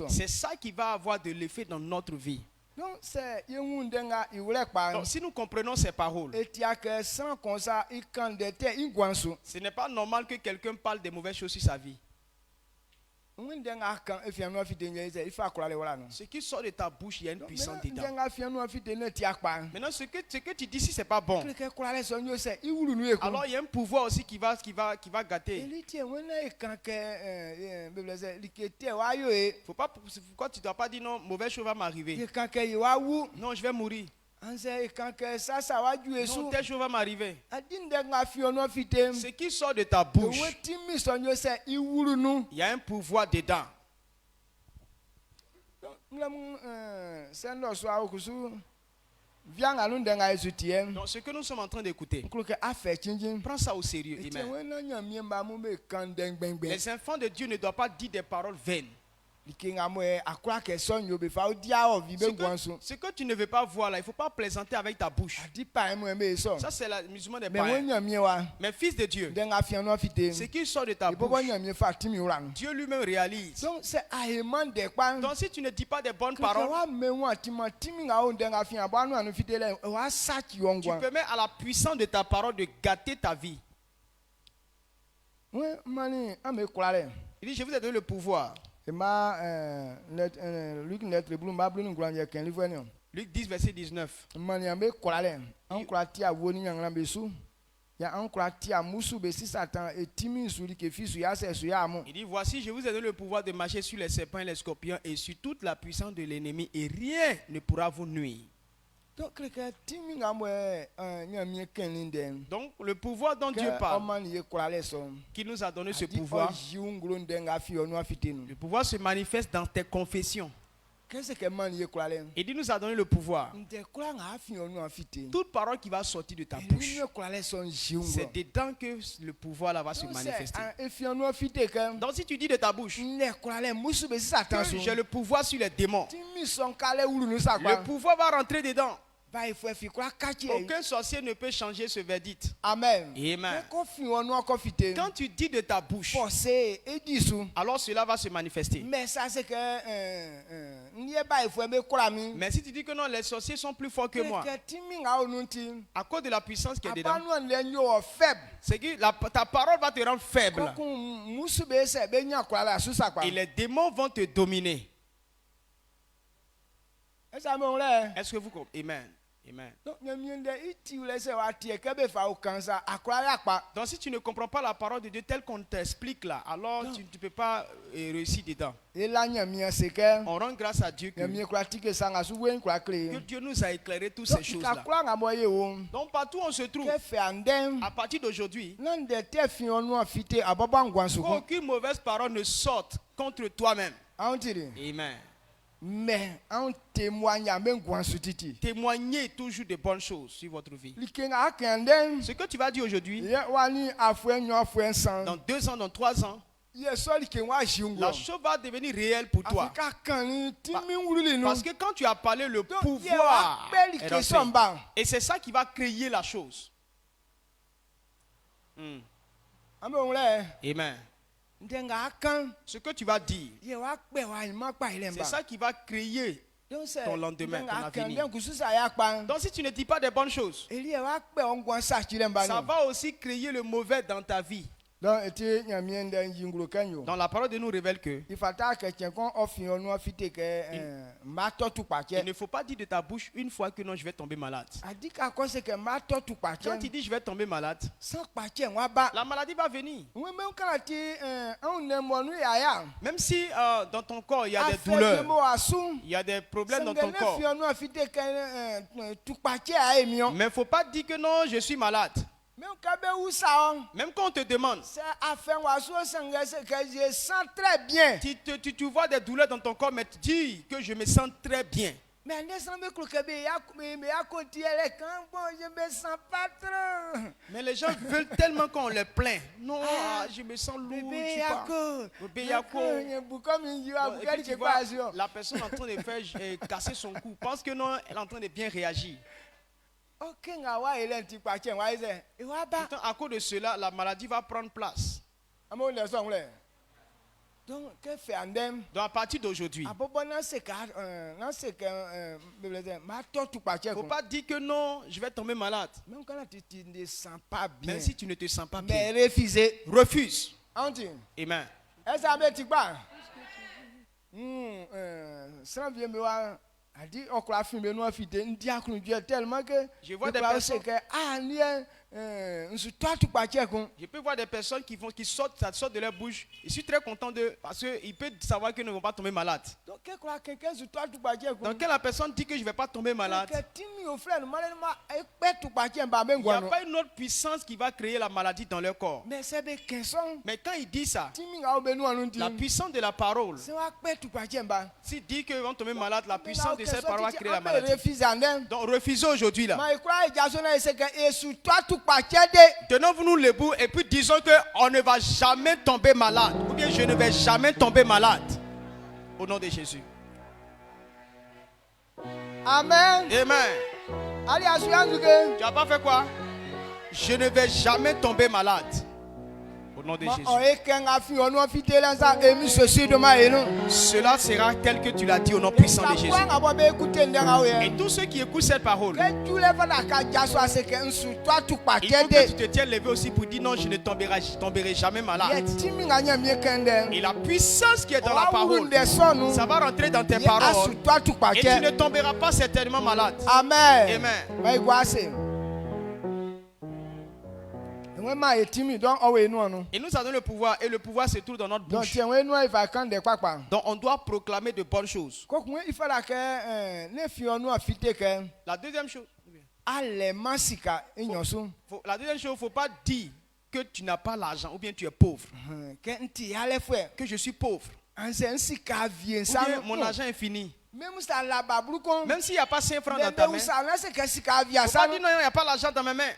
c'est ça qui va avoir de l'effet dans notre vie. Donc si nous comprenons ces paroles, ce n'est pas normal que quelqu'un parle de mauvaises choses sur sa vie. Ce qui sort de ta bouche, il y a une puissance dedans. Maintenant, ce que tu dis, si ce n'est pas bon, alors il y a un pouvoir aussi qui va gâter. Faut pas, pourquoi tu ne dois pas dire non, mauvaise chose va m'arriver. Non, je vais mourir. Non, telle chose va m'arriver. Ce qui sort de ta bouche, il y a un pouvoir dedans. Donc ce que nous sommes en train d'écouter, prends ça au sérieux. Amen. Les enfants de Dieu ne doivent pas dire des paroles vaines. Ce que tu ne veux pas voir là, il ne faut pas plaisanter avec ta bouche. Ça c'est la musulman des païens. Mais fils de Dieu, ce qui sort de ta bouche, Dieu lui-même réalise. Donc si tu ne dis pas des bonnes paroles, tu permets à la puissance de ta parole de gâter ta vie. Il dit, je vous ai donné le pouvoir. Luc 10, verset 19. Il dit, voici, je vous ai donné le pouvoir de marcher sur les serpents et les scorpions et sur toute la puissance de l'ennemi et rien ne pourra vous nuire. Donc le pouvoir dont Dieu parle, qui nous a donné ce pouvoir, le pouvoir se manifeste dans tes confessions. Qu'est-ce que man y croit? Et Dieu nous a donné le pouvoir. Toute parole qui va sortir de ta bouche, c'est dedans que le pouvoir là va se manifester. Donc si tu dis de ta bouche, j'ai le pouvoir sur les démons, le pouvoir va rentrer dedans. Aucun sorcier ne peut changer ce verdict. Amen. Amen. Quand tu dis de ta bouche, alors cela va se manifester. Mais ça c'est que mais si tu dis que non, les sorciers sont plus forts que moi, à cause de la puissance qui est dedans, c'est que ta parole va te rendre faible. Et les démons vont te dominer. Est-ce que vous comprenez? Amen. Amen. Donc si tu ne comprends pas la parole de Dieu telle qu'on t'explique là, alors tu ne peux pas réussir dedans. On rend grâce à Dieu que Dieu nous a éclairé toutes ces choses là. Donc partout où on se trouve, à partir d'aujourd'hui, aucune mauvaise parole ne sorte contre toi-même. Amen. Mais on témoigne témoignez toujours de bonnes choses sur votre vie. Ce que tu vas dire aujourd'hui, dans 2 ans, dans 3 ans, la chose va devenir réelle pour toi. Parce que quand tu as parlé, le pouvoir est rentré. Et c'est ça qui va créer la chose. Amen. Ce que tu vas dire, c'est ça qui va créer ton lendemain, ton avenir. Donc si tu ne dis pas des bonnes choses, ça va aussi créer le mauvais dans ta vie. Donc la parole de nous révèle que il ne faut pas dire de ta bouche une fois que non, je vais tomber malade. Quand tu dis je vais tomber malade, la maladie va venir. Même si dans ton corps il y a des douleurs, il y a des problèmes dans ton corps, mais il ne faut pas dire que non, je suis malade. Même quand on te demande, tu vois des douleurs dans ton corps, mais tu dis que je me sens très bien. Mais les gens veulent tellement qu'on les plaint. Non, je me sens lourd. La personne est en train de faire casser son cou. Pense que non, elle est en train de bien réagir. Pourtant, à cause de cela, la maladie va prendre place. Donc à partir d'aujourd'hui, il ne faut pas dire que non, je vais tomber malade. Même si tu ne te sens pas bien, refuse. Amen. Je vois des personnes. Je peux voir des personnes qui sortent, ça sort de leur bouche. Je suis très content parce qu'ils peuvent savoir qu'ils ne vont pas tomber malades. Donc quand la personne dit que je ne vais pas tomber malade, il n'y a pas une autre puissance qui va créer la maladie dans leur corps. Mais quand il dit ça, la puissance de la parole, s'il dit qu'ils vont tomber malades, la puissance de cette parole va créer la maladie. Donc refusez aujourd'hui là. Tenons-nous debout et puis disons qu'on ne va jamais tomber malade. Ou bien je ne vais jamais tomber malade. Au nom de Jésus. Amen. Amen. Tu n'as pas fait quoi? Je ne vais jamais tomber malade. Au nom de Jésus. Cela sera tel que tu l'as dit au nom puissant de Jésus. Et tous ceux qui écoutent cette parole, il faut que tu te tiennes levé aussi pour dire non, je ne tomberai jamais malade. Et la puissance qui est dans la parole, ça va rentrer dans tes paroles. Et tu ne tomberas pas certainement malade. Amen. Amen. Et nous avons le pouvoir, et le pouvoir se trouve dans notre bouche. Donc on doit proclamer de bonnes choses. La deuxième chose, il ne faut pas dire que tu n'as pas l'argent ou bien tu es pauvre. Que je suis pauvre. Ou bien mon argent est fini. Même s'il n'y a pas 5 francs dans ta main. Faut pas dire non, il n'y a pas l'argent dans mes mains.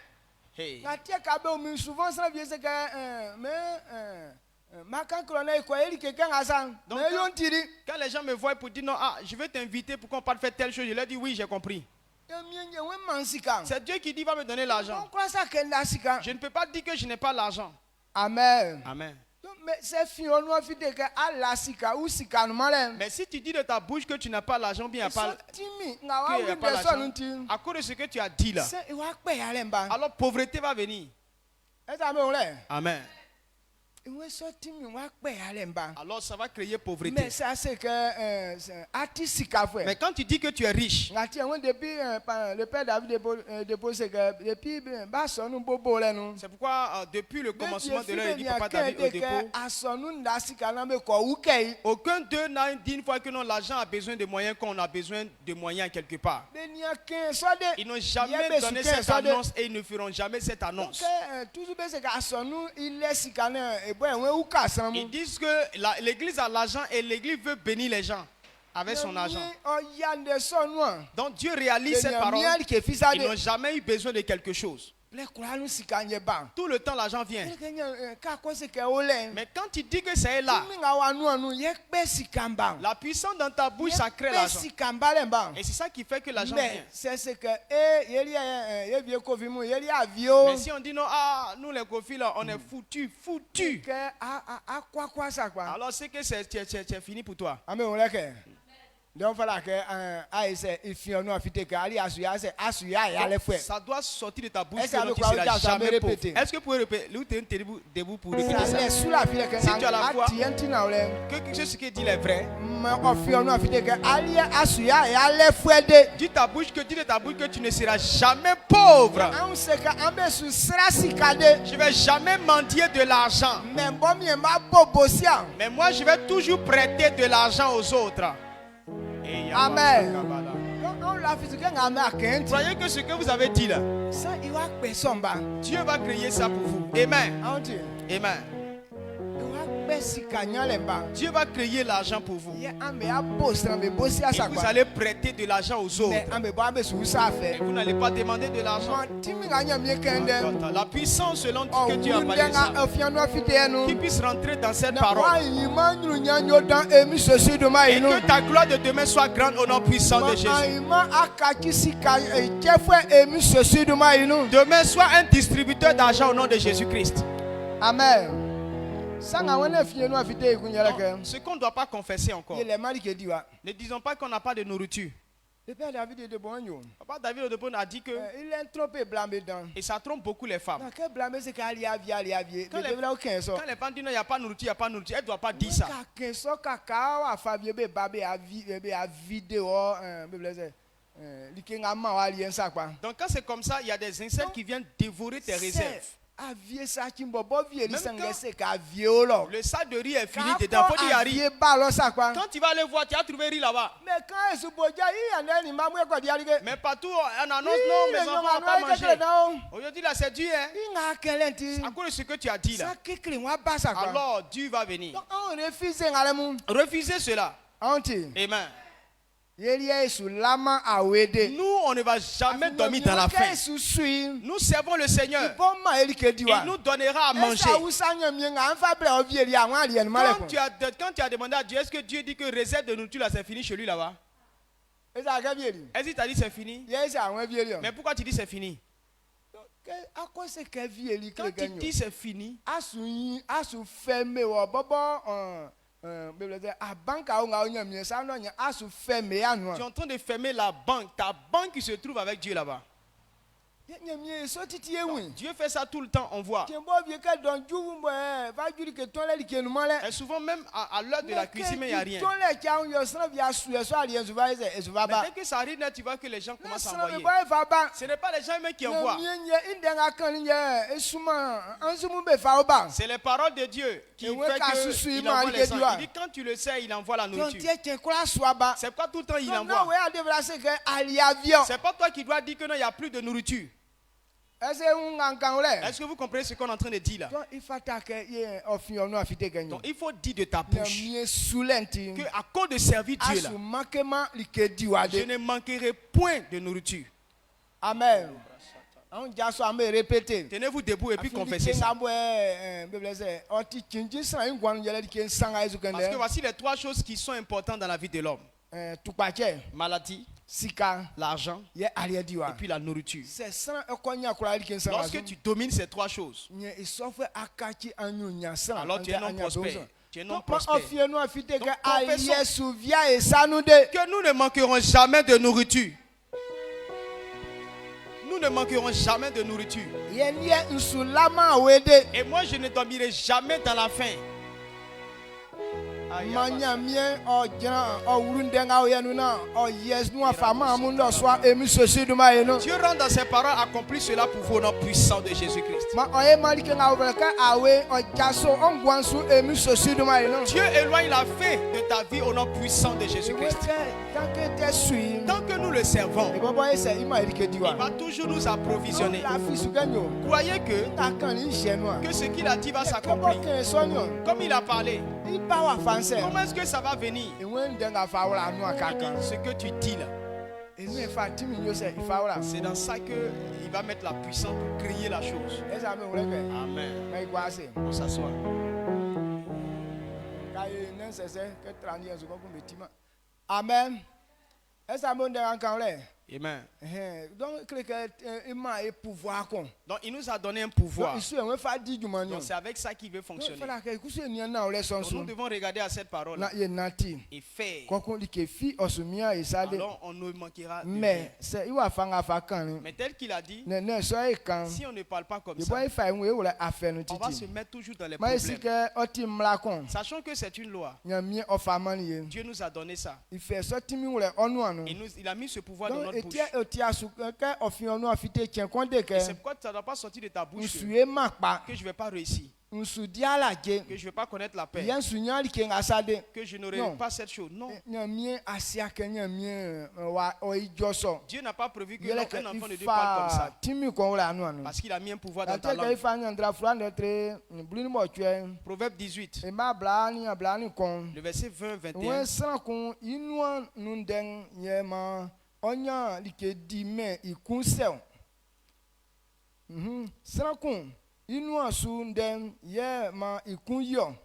Hey. Donc, quand les gens me voient pour dire non, je vais t'inviter pour qu'on parle faire telle chose, je leur dis oui, j'ai compris. C'est Dieu qui dit va me donner l'argent. Je ne peux pas dire que je n'ai pas l'argent. Amen. Amen. Mais si tu dis de ta bouche que tu n'as pas l'argent, bien il n'y a pas l'argent, à cause de ce que tu as dit là, alors pauvreté va venir. Amen. Alors ça va créer pauvreté. Mais ça c'est que mais quand tu dis que tu es riche, le père David déposé que depuis c'est pourquoi depuis le commencement de l'heure, il dit papa David au dépôt, aucun d'eux n'a dit une fois que non, l'argent a besoin de moyens, qu'on a besoin de moyens quelque part. Ils n'ont jamais donné cette annonce et ils ne feront jamais cette annonce. Ils disent que l'église a l'argent et l'église veut bénir les gens avec son argent. Donc Dieu réalise cette parole. Ils n'ont jamais eu besoin de quelque chose. Tout le temps l'argent vient. Mais quand tu dis que c'est là, la puissance dans ta bouche, ça crée l'argent. Et c'est ça qui fait que l'argent vient. Mais si on dit non, nous les confis là, on est foutus. Alors c'est que c'est fini pour toi. Ça doit sortir de ta bouche que tu ne seras jamais pauvre. Est-ce que vous pouvez répéter? Debout pour répéter ça. Si tu as la foi que ce qui dit est vrai, dis de ta bouche que tu ne seras jamais pauvre. Je ne vais jamais mendier de l'argent. Mais moi je vais toujours prêter de l'argent aux autres. Amen. Croyez que ce que vous avez dit là, Dieu va créer ça pour vous. Amen. Amen. Dieu va créer l'argent pour vous. Et vous allez prêter de l'argent aux autres. Et vous n'allez pas demander de l'argent. La puissance selon que Dieu a parlé ça, qui puisse rentrer dans cette parole. Et que ta gloire de demain soit grande au nom puissant de Jésus. Demain soit un distributeur d'argent au nom de Jésus-Christ. Amen. Ce qu'on ne doit pas confesser encore. Ne disons pas qu'on n'a pas de nourriture. Papa David Odebon a dit que et ça trompe beaucoup les femmes. Quand les femmes disent non, il n'y a pas de nourriture, elles ne doivent pas dire ça. Donc quand c'est comme ça, il y a des insectes qui viennent dévorer tes réserves. Même le sac de riz est fini dedans, faut dire riz. Quand tu vas aller voir, tu as trouvé riz là-bas. Mais partout on annonce non, mes enfants n'ont pas mangé. Aujourd'hui là c'est Dieu, hein? À cause de ce que tu as dit là. Alors Dieu va venir. Refusez cela. Amen. Nous, on ne va jamais dormir dans la faim. Nous servons le Seigneur. Il nous donnera à manger. Quand tu as demandé à Dieu, est-ce que Dieu dit que réserve de nourriture là, c'est fini chez lui là-bas? Est-ce qu'il t'a dit c'est fini? Mais pourquoi tu dis c'est fini? Quand tu dis c'est fini, tu es en train de fermer la banque, ta banque qui se trouve avec Dieu là-bas. Dieu fait ça tout le temps, on voit. Et souvent même à l'heure de la cuisine, il n'y a rien. Mais dès que ça arrive, tu vois que les gens commencent à envoyer. Ce n'est pas les gens même qui envoient. C'est les paroles de Dieu qui fait qu'il envoie les gens. Il dit quand tu le sais, il envoie la nourriture. C'est pas tout le temps il envoie. C'est pas toi qui dois dire que non, il n'y a plus de nourriture. Est-ce que vous comprenez ce qu'on est en train de dire là? Donc il faut dire de ta bouche que à cause de servir Dieu là, je ne manquerai point de nourriture. Amen. Tenez-vous debout et puis confessez ça. Parce que voici les 3 choses qui sont importantes dans la vie de l'homme. Maladie, l'argent et puis la nourriture. Lorsque tu domines ces 3 choses, alors tu es un homme prospère. Tu es un homme prospère. Donc, que nous ne manquerons jamais de nourriture. Nous ne manquerons jamais de nourriture. Et moi je ne dormirai jamais dans la faim. Dieu rend dans ses paroles accomplir cela pour vous au nom puissant de Jésus-Christ. Dieu éloigne la faim de ta vie au nom puissant de Jésus-Christ. Tant que nous le servons, il va toujours nous approvisionner. Croyez que ce qu'il a dit va s'accomplir. Comme il a parlé. Comment est-ce que ça va venir? Ce que tu dis là, c'est dans ça qu'il va mettre la puissance pour créer la chose. Amen. On s'assoit. Amen. Amen. Donc il nous a donné un pouvoir. Donc c'est avec ça qu'il veut fonctionner. Donc nous devons regarder à cette parole et faire. Alors on ne manquera de rien. Mais tel qu'il a dit, si on ne parle pas comme ça, on va se mettre toujours dans les problèmes. Sachant que c'est une loi. Dieu nous a donné ça. Il a mis ce pouvoir dans notre bouche. Et c'est pourquoi ça ne doit pas sortir de ta bouche que je ne vais pas réussir, que je ne vais pas connaître la paix, que je n'aurai pas cette chose. Non. Dieu n'a pas prévu qu'un enfant de Dieu parle comme ça. Parce qu'il a mis un pouvoir dans ta langue. Proverbe 18, le verset 20-21. Onya like di me ikunsel srakun inu asu ndem ye ma ikunyo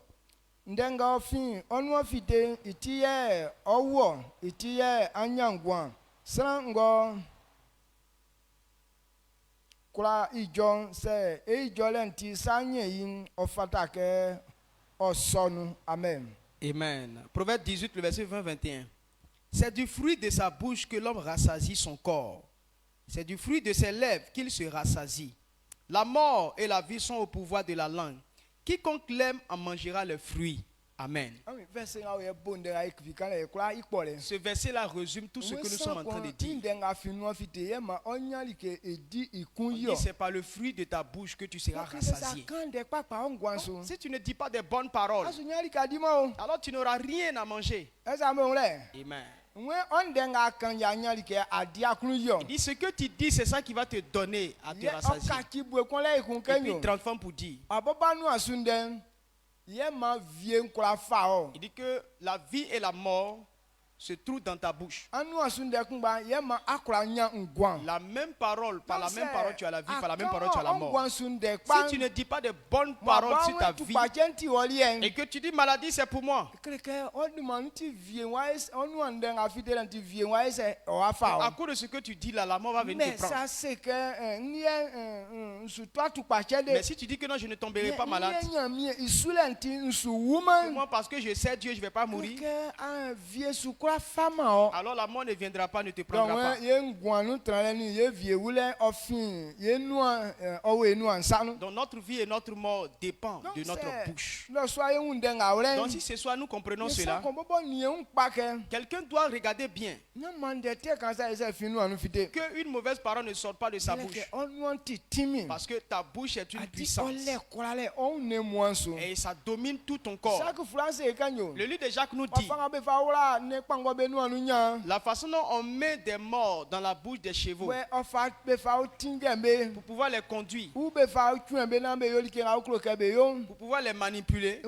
ndenga ofin onu afite itiye owo itiye anyangwan srango kula ijo se ijo lenti sanye yin ofatake osonu. Amen. Amen. Proverbe 18 le verset 20-21. C'est du fruit de sa bouche que l'homme rassasie son corps. C'est du fruit de ses lèvres qu'il se rassasie. La mort et la vie sont au pouvoir de la langue. Quiconque l'aime en mangera le fruit. Amen. Ce verset-là résume tout ce que nous sommes en train de dire. C'est par le fruit de ta bouche que tu seras rassasié. Si tu ne dis pas des bonnes paroles, alors tu n'auras rien à manger. Amen. Il dit ce que tu dis, c'est ça qui va te donner à te rassasier. Et puis 30 fois pour dire. Il dit que la vie et la mort se trouvent dans ta bouche. La même parole, par la même parole tu as la vie, par la même parole tu as la mort. Si tu ne dis pas de bonnes paroles sur ta vie et que tu dis maladie c'est pour moi, à cause de ce que tu dis là, la mort va venir te prendre. Mais si tu dis que non, je ne tomberai pas malade, moi parce que je sais Dieu, je ne vais pas mourir, alors la mort ne viendra pas, ne te prendra pas. Donc notre vie et notre mort dépendent de notre bouche. Donc si ce soir nous comprenons cela, quelqu'un doit regarder bien qu'une mauvaise parole ne sort pas de sa bouche. Parce que ta bouche est une puissance. Et ça domine tout ton corps. Le livre de Jacques nous dit La façon dont on met des morts dans la bouche des chevaux pour pouvoir les conduire, pour pouvoir les manipuler.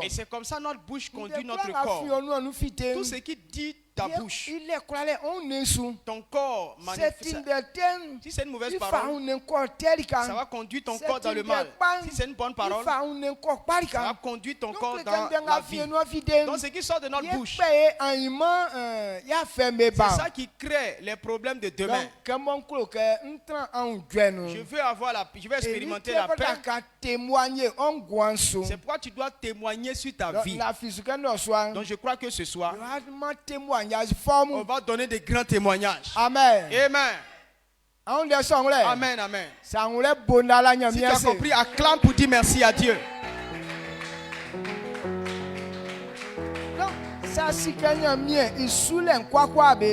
Et c'est comme ça notre bouche conduit notre corps. Tout ce qui dit ta bouche, ton corps manifeste. Si c'est une mauvaise parole, ça va conduire ton corps dans le mal. Si c'est une bonne parole, ça va conduire ton corps dans la vie. Donc ce qui sort de notre bouche, c'est ça qui crée les problèmes de demain. Je vais expérimenter la paix. C'est pourquoi tu dois témoigner sur ta vie. Donc je crois que ce soir, on va donner des grands témoignages. Amen. Amen. Amen, amen. Si tu as compris, acclame pour dire merci à Dieu.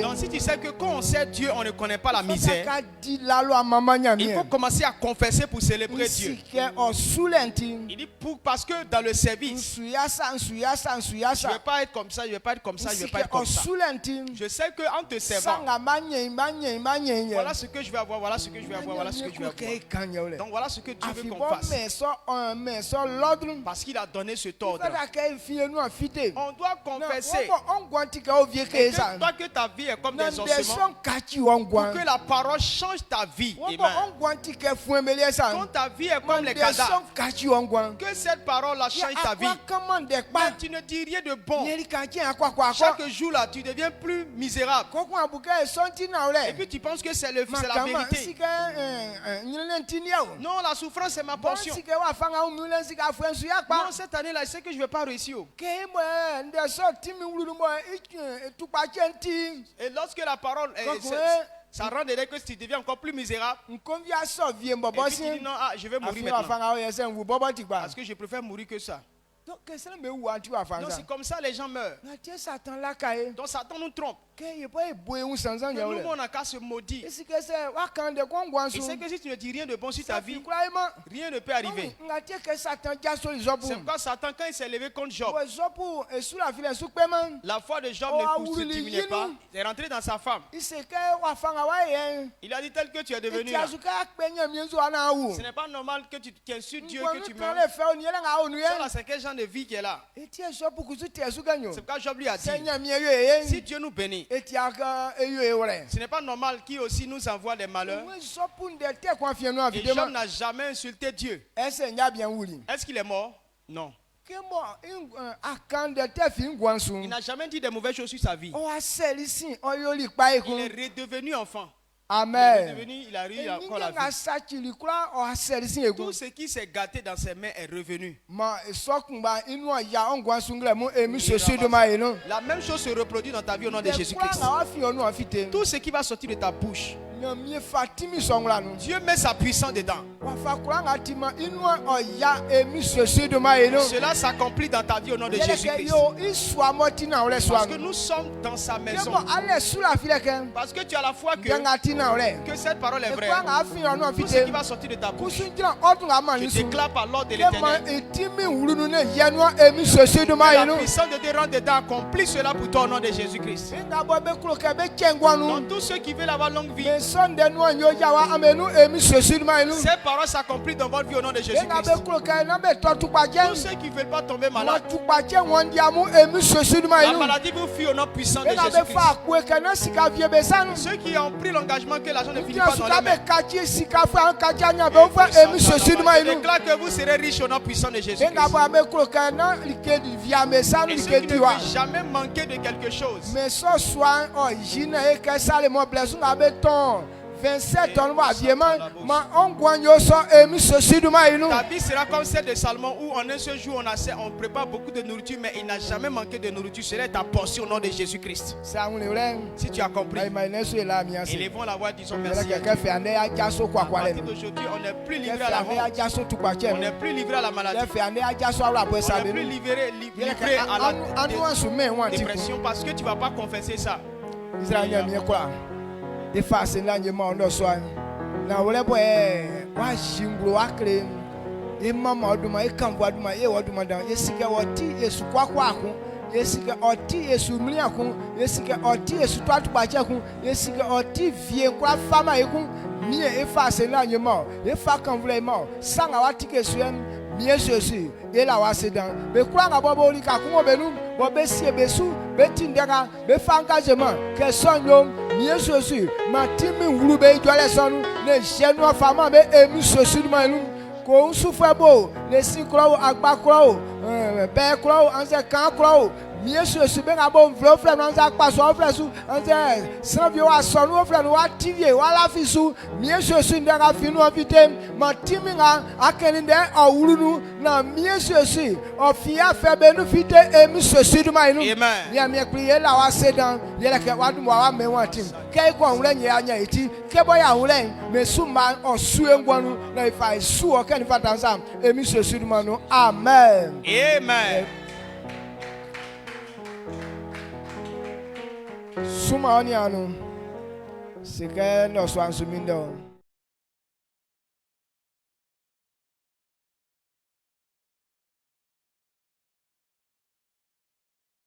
Donc si tu sais que quand on sert Dieu, on ne connaît pas la misère, il faut commencer à confesser pour célébrer Dieu. Il dit parce que dans le service, je ne vais pas être comme ça, je ne vais pas être comme ça, je ne vais pas être comme ça. Je sais qu'en te servant, voilà ce que je vais avoir, voilà ce que je vais avoir, voilà ce que je vais avoir. Donc voilà ce que Dieu veut qu'on fasse. Parce qu'il a donné cet ordre. On doit confesser. Et que toi que ta vie est comme des ossements, pour que la parole change ta vie. Amen. Quand ta vie est comme les cadavres, que cette parole là change ta vie. Mais tu ne dis rien de bon. Chaque jour là, tu deviens plus misérable. Et puis tu penses que c'est la vérité. Non, la souffrance c'est ma portion. Non, cette année là, je sais que je ne vais pas réussir. Et lorsque la parole ça rend des que tu deviens encore plus misérable. Et puis tu dis non, je vais mourir maintenant. Parce que je préfère mourir que ça. Donc c'est comme ça les gens meurent. Donc Satan nous trompe. Nous on n'a qu'à se maudire. Et c'est que si tu ne dis rien de bon sur ta vie, rien ne peut arriver. C'est pourquoi Satan, quand il s'est levé contre Job, la foi de Job ne se diminuait pas. Il est rentré dans sa femme. Il a dit tel que tu es devenu là. Ce n'est pas normal que tu insultes Dieu et que tu meurs. Ça c'est quel genre de vie qui est là. C'est pourquoi Job lui a dit, si Dieu nous bénit, ce n'est pas normal qu'il aussi nous envoie des malheurs. Et Job n'a jamais insulté Dieu. Est-ce qu'il est mort? Non. Il n'a jamais dit de mauvaises choses sur sa vie. Il est redevenu enfant. Amen. Il a eu encore la vie. Tout ce qui s'est gâté dans ses mains est revenu. La même chose se reproduit dans ta vie au nom de Jésus-Christ. Tout ce qui va sortir de ta bouche, Dieu met sa puissance dedans. Cela s'accomplit dans ta vie au nom de Jésus-Christ. Parce que nous sommes dans sa maison. Parce que tu as la foi que cette parole est vraie. Tout ce qui va sortir de ta bouche, je déclare par l'ordre de l'Éternel. La puissance de Dieu rentre dedans, accomplit cela pour toi au nom de Jésus-Christ. Donc tous ceux qui veulent avoir longue vie, cette parole s'accomplit dans votre vie au nom de Jésus-Christ. Tous ceux qui ne veulent pas tomber malades, la maladie vous fuit au nom puissant de Jésus-Christ. Ceux qui ont pris l'engagement que l'argent ne finit pas dans les mains, je déclare que vous serez riches au nom puissant de Jésus-Christ. Et ceux qui ne veulent jamais manquer de quelque chose, 27 ans, ta vie sera comme celle de Salomon où en un seul jour on prépare beaucoup de nourriture, mais il n'a jamais manqué de nourriture. Cela est ta portion au nom de Jésus-Christ. Si tu as compris, élevons la voix, disons merci à Dieu. À partir d'aujourd'hui, on n'est plus livré à la honte, on n'est plus livré à la maladie, on n'est plus livré à la dépression parce que tu ne vas pas confesser ça. Efface na nyema ono so na wole boy wa shingro akre e mama oduma e kambo oduma e woduma dan e sika woti e sukwa kwa ko yesike oti yesu mlia kun yesike oti yesu twatu bache kun yesike oti vie kwa fama yekun mie efa sena nyema efa kan vraiment sanga watike suem mie Jésus et la wasedan be kwa nga bobo lika kun obenu bo be sie besu betindeka be fa engagement que sonyo mie Jésus matimi wulube jole sonu ne jenu fama be emi Jésus manu ko souffre beau les sikro agba kro be kro anse kan kro mie Jésus be nga bon vlo frère anse pa so frère su anse sans vieux wa sonu frère wa tivie wa la fisu mie Jésus ndanga finu invité matimi nga akeninde awulunu na mie Jésus ofia fe benefite emi Jésus du manu amen ya mie prier la wa sedan yele ke wa du wa me watim ke ko nwure nye anya eti ke boya nwure me suma osu engwanu na ifa su o ke ni fatansa emi Jésus du manu amen amen suma oni anu sike no so ansumindo